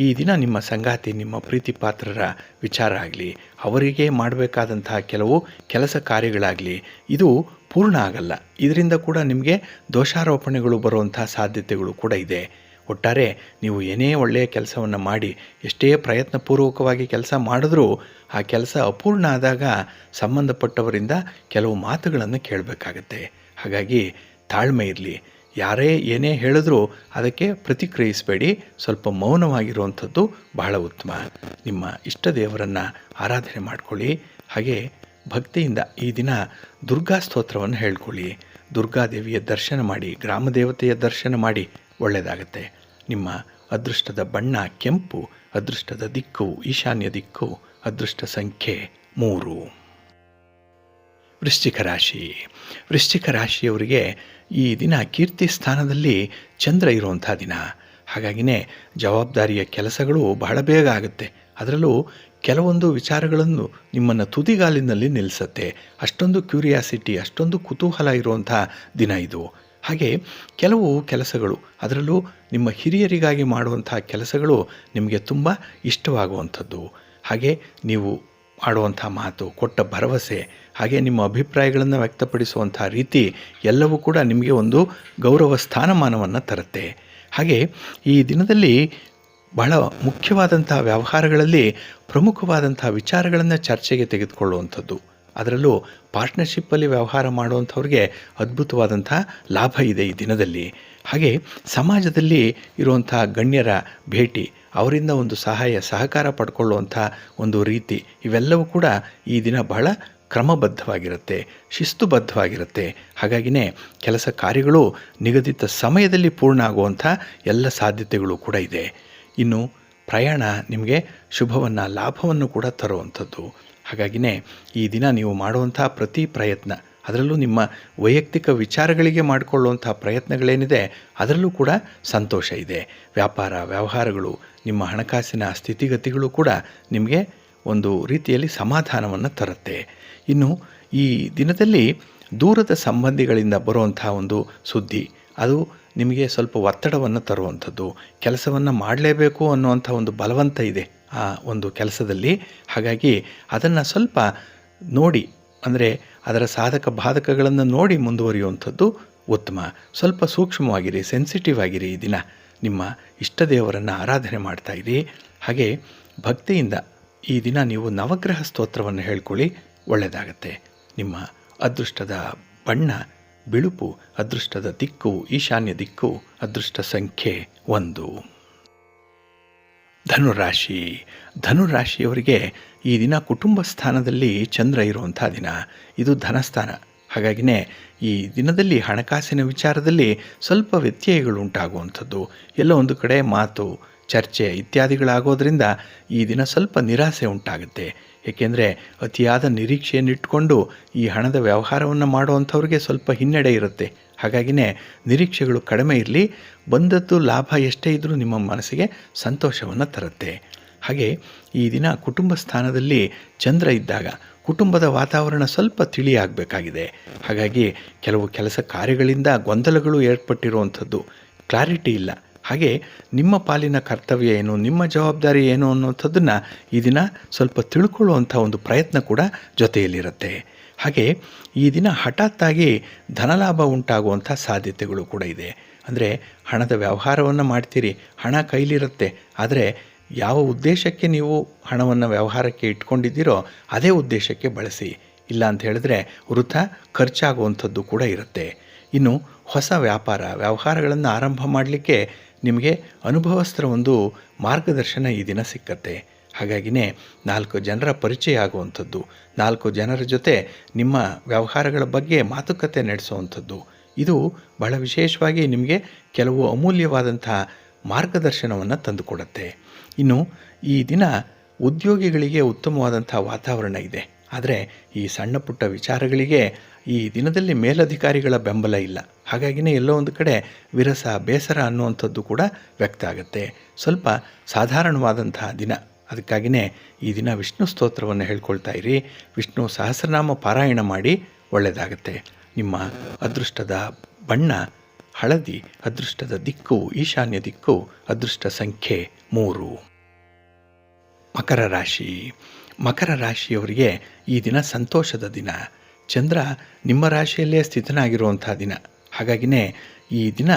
ಈ ದಿನ ನಿಮ್ಮ ಸಂಗಾತಿ, ನಿಮ್ಮ ಪ್ರೀತಿ ಪಾತ್ರರ ವಿಚಾರ ಆಗಲಿ, ಅವರಿಗೆ ಮಾಡಬೇಕಾದಂತಹ ಕೆಲವು ಕೆಲಸ ಕಾರ್ಯಗಳಾಗಲಿ ಇದು ಪೂರ್ಣ ಆಗಲ್ಲ. ಇದರಿಂದ ಕೂಡ ನಿಮಗೆ ದೋಷಾರೋಪಣೆಗಳು ಬರುವಂಥ ಸಾಧ್ಯತೆಗಳು ಕೂಡ ಇದೆ. ಒಟ್ಟಾರೆ ನೀವು ಏನೇ ಒಳ್ಳೆಯ ಕೆಲಸವನ್ನು ಮಾಡಿ, ಎಷ್ಟೇ ಪ್ರಯತ್ನಪೂರ್ವಕವಾಗಿ ಕೆಲಸ ಮಾಡಿದ್ರೂ ಆ ಕೆಲಸ ಅಪೂರ್ಣ ಆದಾಗ ಸಂಬಂಧಪಟ್ಟವರಿಂದ ಕೆಲವು ಮಾತುಗಳನ್ನು ಕೇಳಬೇಕಾಗತ್ತೆ. ಹಾಗಾಗಿ ತಾಳ್ಮೆ ಇರಲಿ. ಯಾರೇ ಏನೇ ಹೇಳಿದ್ರೂ ಅದಕ್ಕೆ ಪ್ರತಿಕ್ರಿಯಿಸಬೇಡಿ. ಸ್ವಲ್ಪ ಮೌನವಾಗಿರುವಂಥದ್ದು ಬಹಳ ಉತ್ತಮ. ನಿಮ್ಮ ಇಷ್ಟ ದೇವರನ್ನು ಆರಾಧನೆ ಮಾಡಿಕೊಳ್ಳಿ. ಹಾಗೆ ಭಕ್ತಿಯಿಂದ ಈ ದಿನ ದುರ್ಗಾ ಸ್ತೋತ್ರವನ್ನು ಹೇಳ್ಕೊಳ್ಳಿ. ದುರ್ಗಾದೇವಿಯ ದರ್ಶನ ಮಾಡಿ, ಗ್ರಾಮ ದೇವತೆಯ ದರ್ಶನ ಮಾಡಿ, ಒಳ್ಳೆಯದಾಗತ್ತೆ. ನಿಮ್ಮ ಅದೃಷ್ಟದ ಬಣ್ಣ ಕೆಂಪು, ಅದೃಷ್ಟದ ದಿಕ್ಕು ಈಶಾನ್ಯ ದಿಕ್ಕು, ಅದೃಷ್ಟ ಸಂಖ್ಯೆ 3. ವೃಶ್ಚಿಕ ರಾಶಿ. ವೃಶ್ಚಿಕ ರಾಶಿಯವರಿಗೆ ಈ ದಿನ ಕೀರ್ತಿ ಸ್ಥಾನದಲ್ಲಿ ಚಂದ್ರ ಇರುವಂಥ ದಿನ. ಹಾಗಾಗಿನೇ ಜವಾಬ್ದಾರಿಯ ಕೆಲಸಗಳು ಬಹಳ ಬೇಗ ಆಗುತ್ತೆ. ಅದರಲ್ಲೂ ಕೆಲವೊಂದು ವಿಚಾರಗಳನ್ನು ನಿಮ್ಮನ್ನು ತುದಿಗಾಲಿನಲ್ಲಿ ನಿಲ್ಲಿಸುತ್ತೆ. ಅಷ್ಟೊಂದು ಕ್ಯೂರಿಯಾಸಿಟಿ, ಅಷ್ಟೊಂದು ಕುತೂಹಲ ಇರುವಂಥ ದಿನ ಇದು. ಹಾಗೆ ಕೆಲವು ಕೆಲಸಗಳು, ಅದರಲ್ಲೂ ನಿಮ್ಮ ಹಿರಿಯರಿಗಾಗಿ ಮಾಡುವಂಥ ಕೆಲಸಗಳು ನಿಮಗೆ ತುಂಬ ಇಷ್ಟವಾಗುವಂಥದ್ದು. ಹಾಗೆ ನೀವು ಆಡುವಂಥ ಮಾತು, ಕೊಟ್ಟ ಭರವಸೆ, ಹಾಗೆ ನಿಮ್ಮ ಅಭಿಪ್ರಾಯಗಳನ್ನು ವ್ಯಕ್ತಪಡಿಸುವಂಥ ರೀತಿ ಎಲ್ಲವೂ ಕೂಡ ನಿಮಗೆ ಒಂದು ಗೌರವ ಸ್ಥಾನಮಾನವನ್ನು ತರುತ್ತೆ. ಹಾಗೆ ಈ ದಿನದಲ್ಲಿ ಬಹಳ ಮುಖ್ಯವಾದಂಥ ವ್ಯವಹಾರಗಳಲ್ಲಿ ಪ್ರಮುಖವಾದಂಥ ವಿಚಾರಗಳನ್ನು ಚರ್ಚೆಗೆ ತೆಗೆದುಕೊಳ್ಳುವಂಥದ್ದು. ಅದರಲ್ಲೂ ಪಾರ್ಟ್ನರ್ಶಿಪ್ಪಲ್ಲಿ ವ್ಯವಹಾರ ಮಾಡುವಂಥವ್ರಿಗೆ ಅದ್ಭುತವಾದಂಥ ಲಾಭ ಇದೆ ಈ ದಿನದಲ್ಲಿ. ಹಾಗೆ ಸಮಾಜದಲ್ಲಿ ಇರುವಂಥ ಗಣ್ಯರ ಭೇಟಿ, ಅವರಿಂದ ಒಂದು ಸಹಾಯ ಸಹಕಾರ ಪಡ್ಕೊಳ್ಳುವಂಥ ಒಂದು ರೀತಿ, ಇವೆಲ್ಲವೂ ಕೂಡ ಈ ದಿನ ಬಹಳ ಕ್ರಮಬದ್ಧವಾಗಿರುತ್ತೆ, ಶಿಸ್ತುಬದ್ಧವಾಗಿರುತ್ತೆ. ಹಾಗಾಗಿನೇ ಕೆಲಸ ಕಾರ್ಯಗಳು ನಿಗದಿತ ಸಮಯದಲ್ಲಿ ಪೂರ್ಣ ಆಗುವಂಥ ಎಲ್ಲ ಸಾಧ್ಯತೆಗಳು ಕೂಡ ಇದೆ. ಇನ್ನು ಪ್ರಯಾಣ ನಿಮಗೆ ಶುಭವನ್ನು ಲಾಭವನ್ನು ಕೂಡ ತರುವಂಥದ್ದು. ಹಾಗಾಗಿನೇ ಈ ದಿನ ನೀವು ಮಾಡುವಂಥ ಪ್ರತಿ ಪ್ರಯತ್ನ, ಅದರಲ್ಲೂ ನಿಮ್ಮ ವೈಯಕ್ತಿಕ ವಿಚಾರಗಳಿಗೆ ಮಾಡಿಕೊಳ್ಳುವಂಥ ಪ್ರಯತ್ನಗಳೇನಿದೆ ಅದರಲ್ಲೂ ಕೂಡ ಸಂತೋಷ ಇದೆ. ವ್ಯಾಪಾರ ವ್ಯವಹಾರಗಳು, ನಿಮ್ಮ ಹಣಕಾಸಿನ ಸ್ಥಿತಿಗತಿಗಳು ಕೂಡ ನಿಮಗೆ ಒಂದು ರೀತಿಯಲ್ಲಿ ಸಮಾಧಾನವನ್ನು ತರುತ್ತೆ. ಇನ್ನು ಈ ದಿನದಲ್ಲಿ ದೂರದ ಸಂಬಂಧಿಗಳಿಂದ ಬರುವಂಥ ಒಂದು ಸುದ್ದಿ, ಅದು ನಿಮಗೆ ಸ್ವಲ್ಪ ಒತ್ತಡವನ್ನು ತರುವಂಥದ್ದು. ಕೆಲಸವನ್ನು ಮಾಡಲೇಬೇಕು ಅನ್ನುವಂಥ ಒಂದು ಬಲವಂತ ಇದೆ ಆ ಒಂದು ಕೆಲಸದಲ್ಲಿ. ಹಾಗಾಗಿ ಅದನ್ನು ಸ್ವಲ್ಪ ನೋಡಿ, ಅಂದರೆ ಅದರ ಸಾಧಕ ಬಾಧಕಗಳನ್ನು ನೋಡಿ ಮುಂದುವರಿಯುವಂಥದ್ದು ಉತ್ತಮ. ಸ್ವಲ್ಪ ಸೂಕ್ಷ್ಮವಾಗಿರಿ, ಸೆನ್ಸಿಟಿವ್ ಆಗಿರಿ. ಈ ದಿನ ನಿಮ್ಮ ಇಷ್ಟ ದೇವರನ್ನು ಆರಾಧನೆ ಮಾಡ್ತಾಯಿರಿ. ಹಾಗೆ ಭಕ್ತಿಯಿಂದ ಈ ದಿನ ನೀವು ನವಗ್ರಹ ಸ್ತೋತ್ರವನ್ನು ಹೇಳ್ಕೊಳ್ಳಿ, ಒಳ್ಳೆಯದಾಗತ್ತೆ. ನಿಮ್ಮ ಅದೃಷ್ಟದ ಬಣ್ಣ ಬಿಳುಪು, ಅದೃಷ್ಟದ ದಿಕ್ಕು ಈಶಾನ್ಯ ದಿಕ್ಕು, ಅದೃಷ್ಟ ಸಂಖ್ಯೆ 1. ಧನುರಾಶಿ. ಧನುರಾಶಿಯವರಿಗೆ ಈ ದಿನ ಕುಟುಂಬ ಸ್ಥಾನದಲ್ಲಿ ಚಂದ್ರ ಇರುವಂಥ ದಿನ. ಇದು ಧನಸ್ಥಾನ. ಹಾಗಾಗಿನೇ ಈ ದಿನದಲ್ಲಿ ಹಣಕಾಸಿನ ವಿಚಾರದಲ್ಲಿ ಸ್ವಲ್ಪ ವ್ಯತ್ಯಯಗಳು ಉಂಟಾಗುವಂಥದ್ದು, ಎಲ್ಲೋ ಒಂದು ಕಡೆ ಮಾತು ಚರ್ಚೆ ಇತ್ಯಾದಿಗಳಾಗೋದ್ರಿಂದ ಈ ದಿನ ಸ್ವಲ್ಪ ನಿರಾಸೆ ಉಂಟಾಗುತ್ತೆ. ಏಕೆಂದರೆ ಅತಿಯಾದ ನಿರೀಕ್ಷೆಯನ್ನಿಟ್ಟುಕೊಂಡು ಈ ಹಣದ ವ್ಯವಹಾರವನ್ನು ಮಾಡುವಂಥವ್ರಿಗೆ ಸ್ವಲ್ಪ ಹಿನ್ನಡೆ ಇರುತ್ತೆ. ಹಾಗಾಗಿನೇ ನಿರೀಕ್ಷೆಗಳು ಕಡಿಮೆ ಇರಲಿ, ಬಂದದ್ದು ಲಾಭ ಎಷ್ಟೇ ಇದ್ದರೂ ನಿಮ್ಮ ಮನಸ್ಸಿಗೆ ಸಂತೋಷವನ್ನು ತರುತ್ತೆ. ಹಾಗೆ ಈ ದಿನ ಕುಟುಂಬ ಸ್ಥಾನದಲ್ಲಿ ಚಂದ್ರ ಇದ್ದಾಗ ಕುಟುಂಬದ ವಾತಾವರಣ ಸ್ವಲ್ಪ ತಿಳಿಯಾಗಬೇಕಾಗಿದೆ. ಹಾಗಾಗಿ ಕೆಲವು ಕೆಲಸ ಕಾರ್ಯಗಳಿಂದ ಗೊಂದಲಗಳು ಏರ್ಪಟ್ಟಿರುವಂಥದ್ದು, ಕ್ಲಾರಿಟಿ ಇಲ್ಲ. ಹಾಗೆ ನಿಮ್ಮ ಪಾಲಿನ ಕರ್ತವ್ಯ ಏನು, ನಿಮ್ಮ ಜವಾಬ್ದಾರಿ ಏನು ಅನ್ನೋಂಥದ್ದನ್ನು ಈ ದಿನ ಸ್ವಲ್ಪ ತಿಳ್ಕೊಳ್ಳುವಂಥ ಒಂದು ಪ್ರಯತ್ನ ಕೂಡ ಜೊತೆಯಲ್ಲಿರುತ್ತೆ. ಹಾಗೆ ಈ ದಿನ ಹಠಾತ್ತಾಗಿ ಧನಲಾಭ ಉಂಟಾಗುವಂಥ ಸಾಧ್ಯತೆಗಳು ಕೂಡ ಇದೆ. ಅಂದರೆ ಹಣದ ವ್ಯವಹಾರವನ್ನು ಮಾಡ್ತೀರಿ, ಹಣ ಕೈಲಿರುತ್ತೆ, ಆದರೆ ಯಾವ ಉದ್ದೇಶಕ್ಕೆ ನೀವು ಹಣವನ್ನು ವ್ಯವಹಾರಕ್ಕೆ ಇಟ್ಕೊಂಡಿದ್ದೀರೋ ಅದೇ ಉದ್ದೇಶಕ್ಕೆ ಬಳಸಿ. ಇಲ್ಲ ಅಂತ ಹೇಳಿದ್ರೆ ವೃಥ ಖರ್ಚಾಗುವಂಥದ್ದು ಕೂಡ ಇರುತ್ತೆ. ಇನ್ನು ಹೊಸ ವ್ಯಾಪಾರ ವ್ಯವಹಾರಗಳನ್ನು ಆರಂಭ ಮಾಡಲಿಕ್ಕೆ ನಿಮಗೆ ಅನುಭವಸ್ಥರ ಒಂದು ಮಾರ್ಗದರ್ಶನ ಈ ದಿನ ಸಿಕ್ಕತ್ತೆ. ಹಾಗಾಗಿನೇ 4 ಜನರ ಪರಿಚಯ ಆಗುವಂಥದ್ದು, 4 ಜನರ ಜೊತೆ ನಿಮ್ಮ ವ್ಯವಹಾರಗಳ ಬಗ್ಗೆ ಮಾತುಕತೆ ನಡೆಸುವಂಥದ್ದು, ಇದು ಬಹಳ ವಿಶೇಷವಾಗಿ ನಿಮಗೆ ಕೆಲವು ಅಮೂಲ್ಯವಾದಂಥ ಮಾರ್ಗದರ್ಶನವನ್ನು ತಂದುಕೊಡುತ್ತೆ. ಇನ್ನು ಈ ದಿನ ಉದ್ಯೋಗಿಗಳಿಗೆ ಉತ್ತಮವಾದಂಥ ವಾತಾವರಣ ಇದೆ. ಆದರೆ ಈ ಸಣ್ಣ ಪುಟ್ಟ ವಿಚಾರಗಳಿಗೆ ಈ ದಿನದಲ್ಲಿ ಮೇಲಧಿಕಾರಿಗಳ ಬೆಂಬಲ ಇಲ್ಲ. ಹಾಗಾಗಿನೇ ಎಲ್ಲೋ ಒಂದು ಕಡೆ ವಿರಸ ಬೇಸರ ಅನ್ನುವಂಥದ್ದು ಕೂಡ ವ್ಯಕ್ತ ಆಗುತ್ತೆ. ಸ್ವಲ್ಪ ಸಾಧಾರಣವಾದಂತಹ ದಿನ. ಅದಕ್ಕಾಗಿಯೇ ಈ ದಿನ ವಿಷ್ಣು ಸ್ತೋತ್ರವನ್ನು ಹೇಳ್ಕೊಳ್ತಾ ಇರಿ, ವಿಷ್ಣು ಸಹಸ್ರನಾಮ ಪಾರಾಯಣ ಮಾಡಿ, ಒಳ್ಳೆಯದಾಗತ್ತೆ. ನಿಮ್ಮ ಅದೃಷ್ಟದ ಬಣ್ಣ ಹಳದಿ, ಅದೃಷ್ಟದ ದಿಕ್ಕು ಈಶಾನ್ಯ ದಿಕ್ಕು, ಅದೃಷ್ಟ ಸಂಖ್ಯೆ 3. ಮಕರ ರಾಶಿ. ಮಕರ ರಾಶಿಯವರಿಗೆ ಈ ದಿನ ಸಂತೋಷದ ದಿನ. ಚಂದ್ರ ನಿಮ್ಮ ರಾಶಿಯಲ್ಲೇ ಸ್ಥಿತನಾಗಿರುವಂಥ ದಿನ. ಹಾಗಾಗಿನೇ ಈ ದಿನ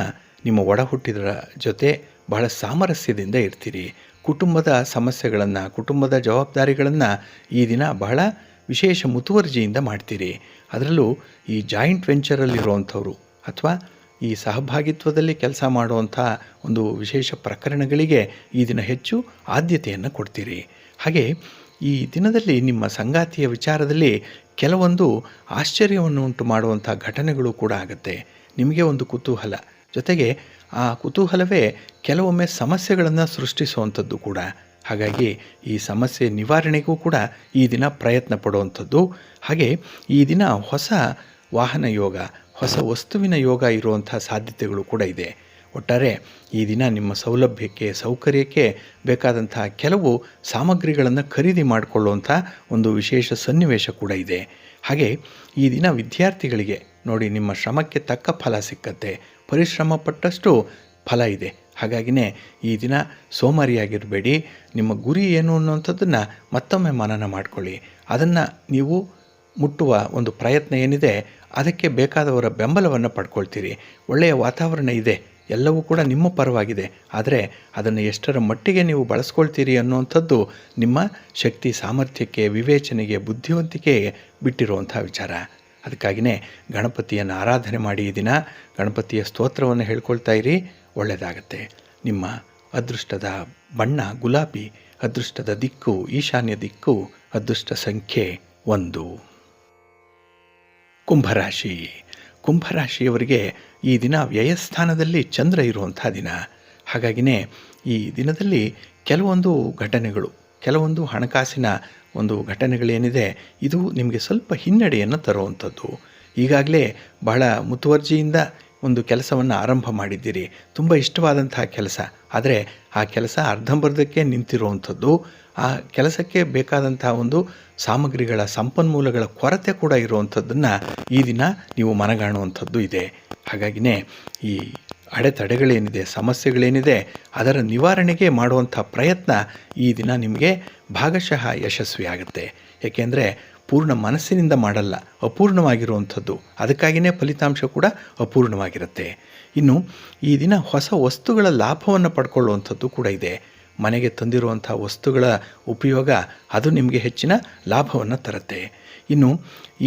ನಿಮ್ಮ ಒಡ ಹುಟ್ಟಿದರ ಜೊತೆ ಬಹಳ ಸಾಮರಸ್ಯದಿಂದ ಇರ್ತೀರಿ. ಕುಟುಂಬದ ಸಮಸ್ಯೆಗಳನ್ನು, ಕುಟುಂಬದ ಜವಾಬ್ದಾರಿಗಳನ್ನು ಈ ದಿನ ಬಹಳ ವಿಶೇಷ ಮುತುವರ್ಜಿಯಿಂದ ಮಾಡ್ತೀರಿ. ಅದರಲ್ಲೂ ಈ ಜಾಯಿಂಟ್ ವೆಂಚರಲ್ಲಿರುವಂಥವ್ರು ಅಥವಾ ಈ ಸಹಭಾಗಿತ್ವದಲ್ಲಿ ಕೆಲಸ ಮಾಡುವಂಥ ಒಂದು ವಿಶೇಷ ಪ್ರಕರಣಗಳಿಗೆ ಈ ದಿನ ಹೆಚ್ಚು ಆದ್ಯತೆಯನ್ನು ಕೊಡ್ತೀರಿ. ಹಾಗೆ ಈ ದಿನದಲ್ಲಿ ನಿಮ್ಮ ಸಂಗಾತಿಯ ವಿಚಾರದಲ್ಲಿ ಕೆಲವೊಂದು ಆಶ್ಚರ್ಯವನ್ನು ಉಂಟು ಮಾಡುವಂಥ ಘಟನೆಗಳು ಕೂಡ ಆಗುತ್ತೆ. ನಿಮಗೆ ಒಂದು ಕುತೂಹಲ, ಜೊತೆಗೆ ಆ ಕುತೂಹಲವೇ ಕೆಲವೊಮ್ಮೆ ಸಮಸ್ಯೆಗಳನ್ನು ಸೃಷ್ಟಿಸುವಂಥದ್ದು ಕೂಡ. ಹಾಗಾಗಿ ಈ ಸಮಸ್ಯೆ ನಿವಾರಣೆಗೂ ಕೂಡ ಈ ದಿನ ಪ್ರಯತ್ನ ಪಡುವಂಥದ್ದು. ಹಾಗೆ ಈ ದಿನ ಹೊಸ ವಾಹನ ಯೋಗ, ಹೊಸ ವಸ್ತುವಿನ ಯೋಗ ಇರುವಂಥ ಸಾಧ್ಯತೆಗಳು ಕೂಡ ಇದೆ. ಒಟ್ಟಾರೆ ಈ ದಿನ ನಿಮ್ಮ ಸೌಲಭ್ಯಕ್ಕೆ, ಸೌಕರ್ಯಕ್ಕೆ ಬೇಕಾದಂಥ ಕೆಲವು ಸಾಮಗ್ರಿಗಳನ್ನು ಖರೀದಿ ಮಾಡಿಕೊಳ್ಳುವಂಥ ಒಂದು ವಿಶೇಷ ಸನ್ನಿವೇಶ ಕೂಡ ಇದೆ. ಹಾಗೆ ಈ ದಿನ ವಿದ್ಯಾರ್ಥಿಗಳಿಗೆ ನೋಡಿ, ನಿಮ್ಮ ಶ್ರಮಕ್ಕೆ ತಕ್ಕ ಫಲ ಸಿಕ್ಕತ್ತೆ. ಪರಿಶ್ರಮ ಪಟ್ಟಷ್ಟು ಫಲ ಇದೆ. ಹಾಗಾಗಿನೇ ಈ ದಿನ ಸೋಮಾರಿಯಾಗಿರಬೇಡಿ. ನಿಮ್ಮ ಗುರಿ ಏನು ಅನ್ನುವಂಥದ್ದನ್ನು ಮತ್ತೊಮ್ಮೆ ಮನನ ಮಾಡಿಕೊಳ್ಳಿ. ಅದನ್ನು ನೀವು ಮುಟ್ಟುವ ಒಂದು ಪ್ರಯತ್ನ ಏನಿದೆ ಅದಕ್ಕೆ ಬೇಕಾದವರ ಬೆಂಬಲವನ್ನು ಪಡ್ಕೊಳ್ತೀರಿ. ಒಳ್ಳೆಯ ವಾತಾವರಣ ಇದೆ, ಎಲ್ಲವೂ ಕೂಡ ನಿಮ್ಮ ಪರವಾಗಿದೆ. ಆದರೆ ಅದನ್ನು ಎಷ್ಟರ ಮಟ್ಟಿಗೆ ನೀವು ಬಳಸ್ಕೊಳ್ತೀರಿ ಅನ್ನುವಂಥದ್ದು ನಿಮ್ಮ ಶಕ್ತಿ ಸಾಮರ್ಥ್ಯಕ್ಕೆ, ವಿವೇಚನೆಗೆ, ಬುದ್ಧಿವಂತಿಕೆಗೆ ಬಿಟ್ಟಿರುವಂಥ ವಿಚಾರ. ಅದಕ್ಕಾಗಿಯೇ ಗಣಪತಿಯನ್ನು ಆರಾಧನೆ ಮಾಡಿ ಈ ದಿನ ಗಣಪತಿಯ ಸ್ತೋತ್ರವನ್ನು ಹೇಳ್ಕೊಳ್ತಾ ಇರಿ, ಒಳ್ಳೆಯದಾಗತ್ತೆ. ನಿಮ್ಮ ಅದೃಷ್ಟದ ಬಣ್ಣ ಗುಲಾಬಿ, ಅದೃಷ್ಟದ ದಿಕ್ಕು ಈಶಾನ್ಯ ದಿಕ್ಕು, ಅದೃಷ್ಟ ಸಂಖ್ಯೆ 1. ಕುಂಭರಾಶಿ. ಕುಂಭರಾಶಿಯವರಿಗೆ ಈ ದಿನ ವ್ಯಯಸ್ಥಾನದಲ್ಲಿ ಚಂದ್ರ ಇರುವಂಥ ದಿನ. ಹಾಗಾಗಿನೇ ಈ ದಿನದಲ್ಲಿ ಕೆಲವೊಂದು ಘಟನೆಗಳು, ಕೆಲವೊಂದು ಹಣಕಾಸಿನ ಒಂದು ಘಟನೆಗಳೇನಿದೆ ಇದು ನಿಮಗೆ ಸ್ವಲ್ಪ ಹಿನ್ನಡೆಯನ್ನು ತರುವಂಥದ್ದು. ಈಗಾಗಲೇ ಬಹಳ ಮುತುವರ್ಜಿಯಿಂದ ಒಂದು ಕೆಲಸವನ್ನು ಆರಂಭ ಮಾಡಿದ್ದೀರಿ, ತುಂಬ ಇಷ್ಟವಾದಂತಹ ಕೆಲಸ, ಆದರೆ ಆ ಕೆಲಸ ಅರ್ಧಂಬರ್ಧಕ್ಕೆ ನಿಂತಿರುವಂಥದ್ದು, ಆ ಕೆಲಸಕ್ಕೆ ಬೇಕಾದಂತಹ ಒಂದು ಸಾಮಗ್ರಿಗಳ ಸಂಪನ್ಮೂಲಗಳ ಕೊರತೆ ಕೂಡ ಇರುವಂಥದ್ದನ್ನು ಈ ದಿನ ನೀವು ಮನಗಾಣುವಂಥದ್ದು ಇದೆ. ಹಾಗಾಗಿನೇ ಈ ಅಡೆತಡೆಗಳೇನಿದೆ, ಸಮಸ್ಯೆಗಳೇನಿದೆ, ಅದರ ನಿವಾರಣೆಗೆ ಮಾಡುವಂಥ ಪ್ರಯತ್ನ ಈ ದಿನ ನಿಮಗೆ ಭಾಗಶಃ ಯಶಸ್ವಿಯಾಗುತ್ತೆ. ಏಕೆಂದರೆ ಪೂರ್ಣ ಮನಸ್ಸಿನಿಂದ ಮಾಡಲ್ಲ, ಅಪೂರ್ಣವಾಗಿರುವಂಥದ್ದು, ಅದಕ್ಕಾಗಿಯೇ ಫಲಿತಾಂಶ ಕೂಡ ಅಪೂರ್ಣವಾಗಿರುತ್ತೆ. ಇನ್ನು ಈ ದಿನ ಹೊಸ ವಸ್ತುಗಳ ಲಾಭವನ್ನು ಪಡ್ಕೊಳ್ಳುವಂಥದ್ದು ಕೂಡ ಇದೆ. ಮನೆಗೆ ತಂದಿರುವಂಥ ವಸ್ತುಗಳ ಉಪಯೋಗ ಅದು ನಿಮಗೆ ಹೆಚ್ಚಿನ ಲಾಭವನ್ನು ತರುತ್ತೆ. ಇನ್ನು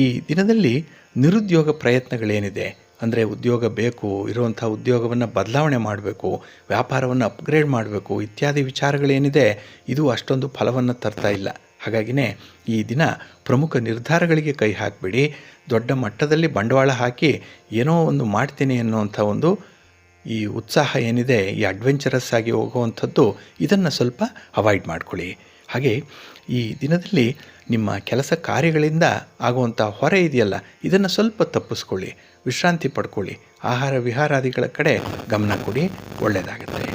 ಈ ದಿನದಲ್ಲಿ ನಿರುದ್ಯೋಗ ಪ್ರಯತ್ನಗಳೇನಿದೆ, ಅಂದರೆ ಉದ್ಯೋಗ ಬೇಕು, ಇರುವಂಥ ಉದ್ಯೋಗವನ್ನು ಬದಲಾವಣೆ ಮಾಡಬೇಕು, ವ್ಯಾಪಾರವನ್ನು ಅಪ್ಗ್ರೇಡ್ ಮಾಡಬೇಕು ಇತ್ಯಾದಿ ವಿಚಾರಗಳೇನಿದೆ ಇದು ಅಷ್ಟೊಂದು ಫಲವನ್ನು ತರ್ತಾ ಇಲ್ಲ. ಹಾಗಾಗಿನೇ ಈ ದಿನ ಪ್ರಮುಖ ನಿರ್ಧಾರಗಳಿಗೆ ಕೈ ಹಾಕಿಬಿಡಿ. ದೊಡ್ಡ ಮಟ್ಟದಲ್ಲಿ ಬಂಡವಾಳ ಹಾಕಿ ಏನೋ ಒಂದು ಮಾಡ್ತೀನಿ ಅನ್ನೋವಂಥ ಒಂದು ಈ ಉತ್ಸಾಹ ಏನಿದೆ, ಈ ಅಡ್ವೆಂಚರಸ್ ಆಗಿ ಹೋಗುವಂಥದ್ದು, ಇದನ್ನು ಸ್ವಲ್ಪ ಅವಾಯ್ಡ್ ಮಾಡ್ಕೊಳ್ಳಿ. ಹಾಗೆ ಈ ದಿನದಲ್ಲಿ ನಿಮ್ಮ ಕೆಲಸ ಕಾರ್ಯಗಳಿಂದ ಆಗುವಂಥ ಹೊರೆ ಇದೆಯಲ್ಲ, ಇದನ್ನು ಸ್ವಲ್ಪ ತಪ್ಪಿಸ್ಕೊಳ್ಳಿ, ವಿಶ್ರಾಂತಿ ಪಡ್ಕೊಳ್ಳಿ, ಆಹಾರ ವಿಹಾರಾದಿಗಳ ಕಡೆ ಗಮನ ಕೊಡಿ, ಒಳ್ಳೆಯದಾಗುತ್ತೆ.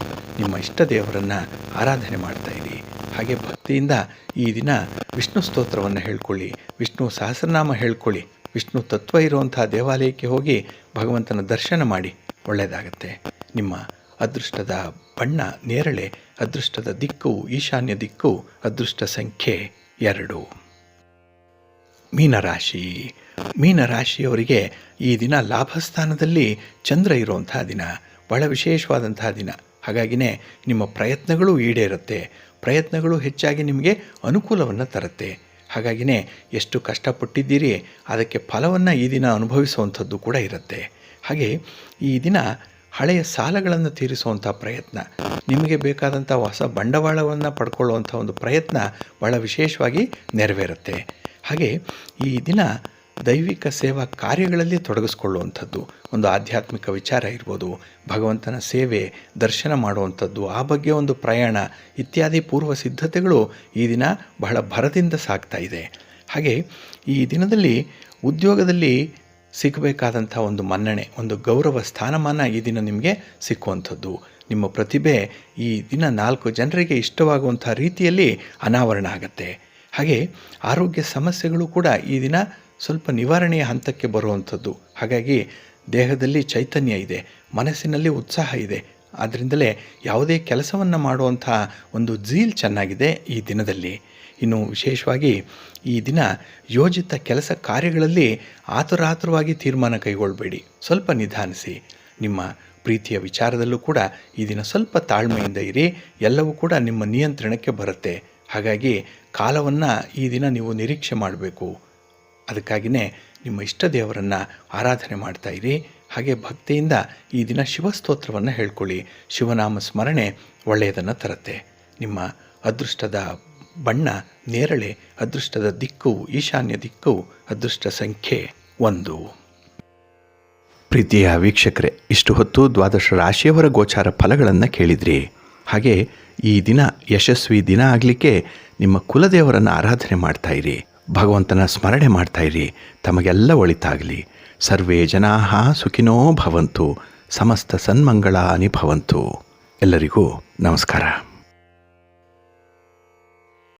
ನಿಮ್ಮ ಇಷ್ಟ ದೇವರನ್ನು ಆರಾಧನೆ ಮಾಡ್ತಾಯಿರಿ. ಹಾಗೆ ಭಕ್ತಿಯಿಂದ ಈ ದಿನ ವಿಷ್ಣು ಸ್ತೋತ್ರವನ್ನು ಹೇಳ್ಕೊಳ್ಳಿ, ವಿಷ್ಣು ಸಹಸ್ರನಾಮ ಹೇಳ್ಕೊಳ್ಳಿ, ವಿಷ್ಣು ತತ್ವ ಇರುವಂಥ ದೇವಾಲಯಕ್ಕೆ ಹೋಗಿ ಭಗವಂತನ ದರ್ಶನ ಮಾಡಿ, ಒಳ್ಳೆಯದಾಗತ್ತೆ. ನಿಮ್ಮ ಅದೃಷ್ಟದ ಬಣ್ಣ ನೇರಳೆ, ಅದೃಷ್ಟದ ದಿಕ್ಕು ಈಶಾನ್ಯ ದಿಕ್ಕು, ಅದೃಷ್ಟ ಸಂಖ್ಯೆ 2. ಮೀನರಾಶಿ. ಮೀನರಾಶಿಯವರಿಗೆ ಈ ದಿನ ಲಾಭಸ್ಥಾನದಲ್ಲಿ ಚಂದ್ರ ಇರುವಂತಹ ದಿನ, ಬಹಳ ವಿಶೇಷವಾದಂತಹ ದಿನ. ಹಾಗಾಗಿನೇ ನಿಮ್ಮ ಪ್ರಯತ್ನಗಳು ಈಡೇರುತ್ತೆ, ಪ್ರಯತ್ನಗಳು ಹೆಚ್ಚಾಗಿ ನಿಮಗೆ ಅನುಕೂಲವನ್ನು ತರುತ್ತೆ. ಹಾಗಾಗಿನೇ ಎಷ್ಟು ಕಷ್ಟಪಟ್ಟಿದ್ದೀರಿ ಅದಕ್ಕೆ ಫಲವನ್ನು ಈ ದಿನ ಅನುಭವಿಸುವಂಥದ್ದು ಕೂಡ ಇರುತ್ತೆ. ಹಾಗೆ ಈ ದಿನ ಹಳೆಯ ಸಾಲಗಳನ್ನು ತೀರಿಸುವಂಥ ಪ್ರಯತ್ನ, ನಿಮಗೆ ಬೇಕಾದಂಥ ಹೊಸ ಬಂಡವಾಳವನ್ನು ಪಡ್ಕೊಳ್ಳುವಂಥ ಒಂದು ಪ್ರಯತ್ನ ಬಹಳ ವಿಶೇಷವಾಗಿ ನೆರವೇರುತ್ತೆ. ಹಾಗೆ ಈ ದಿನ ದೈವಿಕ ಸೇವಾ ಕಾರ್ಯಗಳಲ್ಲಿ ತೊಡಗಿಸ್ಕೊಳ್ಳುವಂಥದ್ದು, ಒಂದು ಆಧ್ಯಾತ್ಮಿಕ ವಿಚಾರ ಇರ್ಬೋದು, ಭಗವಂತನ ಸೇವೆ, ದರ್ಶನ ಮಾಡುವಂಥದ್ದು, ಆ ಬಗ್ಗೆ ಒಂದು ಪ್ರಯಾಣ ಇತ್ಯಾದಿ ಪೂರ್ವ ಸಿದ್ಧತೆಗಳು ಈ ದಿನ ಬಹಳ ಭರದಿಂದ ಸಾಗ್ತಾ ಇದೆ. ಹಾಗೆ ಈ ದಿನದಲ್ಲಿ ಉದ್ಯೋಗದಲ್ಲಿ ಸಿಗಬೇಕಾದಂಥ ಒಂದು ಮನ್ನಣೆ, ಒಂದು ಗೌರವ ಸ್ಥಾನಮಾನ ಈ ದಿನ ನಿಮಗೆ ಸಿಕ್ಕುವಂಥದ್ದು. ನಿಮ್ಮ ಪ್ರತಿಭೆ ಈ ದಿನ 4 ಜನರಿಗೆ ಇಷ್ಟವಾಗುವಂಥ ರೀತಿಯಲ್ಲಿ ಅನಾವರಣ ಆಗುತ್ತೆ. ಹಾಗೆ ಆರೋಗ್ಯ ಸಮಸ್ಯೆಗಳು ಕೂಡ ಈ ದಿನ ಸ್ವಲ್ಪ ನಿವಾರಣೆಯ ಹಂತಕ್ಕೆ ಬರುವಂಥದ್ದು. ಹಾಗಾಗಿ ದೇಹದಲ್ಲಿ ಚೈತನ್ಯ ಇದೆ, ಮನಸ್ಸಿನಲ್ಲಿ ಉತ್ಸಾಹ ಇದೆ, ಆದ್ದರಿಂದಲೇ ಯಾವುದೇ ಕೆಲಸವನ್ನು ಮಾಡುವಂಥ ಒಂದು ಝೀಲ್ ಚೆನ್ನಾಗಿದೆ ಈ ದಿನದಲ್ಲಿ. ಇನ್ನು ವಿಶೇಷವಾಗಿ ಈ ದಿನ ಯೋಜಿತ ಕೆಲಸ ಕಾರ್ಯಗಳಲ್ಲಿ ಆತುರಾತುರವಾಗಿ ತೀರ್ಮಾನ ಕೈಗೊಳ್ಳಬೇಡಿ, ಸ್ವಲ್ಪ ನಿಧಾನಿಸಿ. ನಿಮ್ಮ ಪ್ರೀತಿಯ ವಿಚಾರದಲ್ಲೂ ಕೂಡ ಈ ದಿನ ಸ್ವಲ್ಪ ತಾಳ್ಮೆಯಿಂದ ಇರಿ, ಎಲ್ಲವೂ ಕೂಡ ನಿಮ್ಮ ನಿಯಂತ್ರಣಕ್ಕೆ ಬರುತ್ತೆ. ಹಾಗಾಗಿ ಕಾಲವನ್ನು ಈ ದಿನ ನೀವು ನಿರೀಕ್ಷೆ ಮಾಡಬೇಕು. ಅದಕ್ಕಾಗಿಯೇ ನಿಮ್ಮ ಇಷ್ಟ ದೇವರನ್ನು ಆರಾಧನೆ ಮಾಡ್ತಾಯಿರಿ. ಹಾಗೆ ಭಕ್ತಿಯಿಂದ ಈ ದಿನ ಶಿವಸ್ತೋತ್ರವನ್ನು ಹೇಳ್ಕೊಳ್ಳಿ, ಶಿವನಾಮ ಸ್ಮರಣೆ ಒಳ್ಳೆಯದನ್ನು ತರುತ್ತೆ. ನಿಮ್ಮ ಅದೃಷ್ಟದ ಬಣ್ಣ ನೇರಳೆ, ಅದೃಷ್ಟದ ದಿಕ್ಕು ಈಶಾನ್ಯ ದಿಕ್ಕು, ಅದೃಷ್ಟ ಸಂಖ್ಯೆ 1. ಪ್ರೀತಿಯ ವೀಕ್ಷಕರೇ, ಇಷ್ಟು ಹೊತ್ತು 12 ರಾಶಿಯವರ ಗೋಚಾರ ಫಲಗಳನ್ನು ಕೇಳಿದ್ರಿ. ಹಾಗೆ ಈ ದಿನ ಯಶಸ್ವಿ ದಿನ ಆಗಲಿಕ್ಕೆ ನಿಮ್ಮ ಕುಲದೇವರನ್ನು ಆರಾಧನೆ ಮಾಡ್ತಾಯಿರಿ, ಭಗವಂತನ ಸ್ಮರಣೆ ಮಾಡ್ತಾಯಿರಿ. ತಮಗೆಲ್ಲ ಒಳಿತಾಗಲಿ. ಸರ್ವೇ ಜನಾಃ ಸುಖಿನೋ ಭವಂತು, ಸಮಸ್ತ ಸನ್ಮಂಗಳಾನಿ ಭವಂತು. ಎಲ್ಲರಿಗೂ ನಮಸ್ಕಾರ.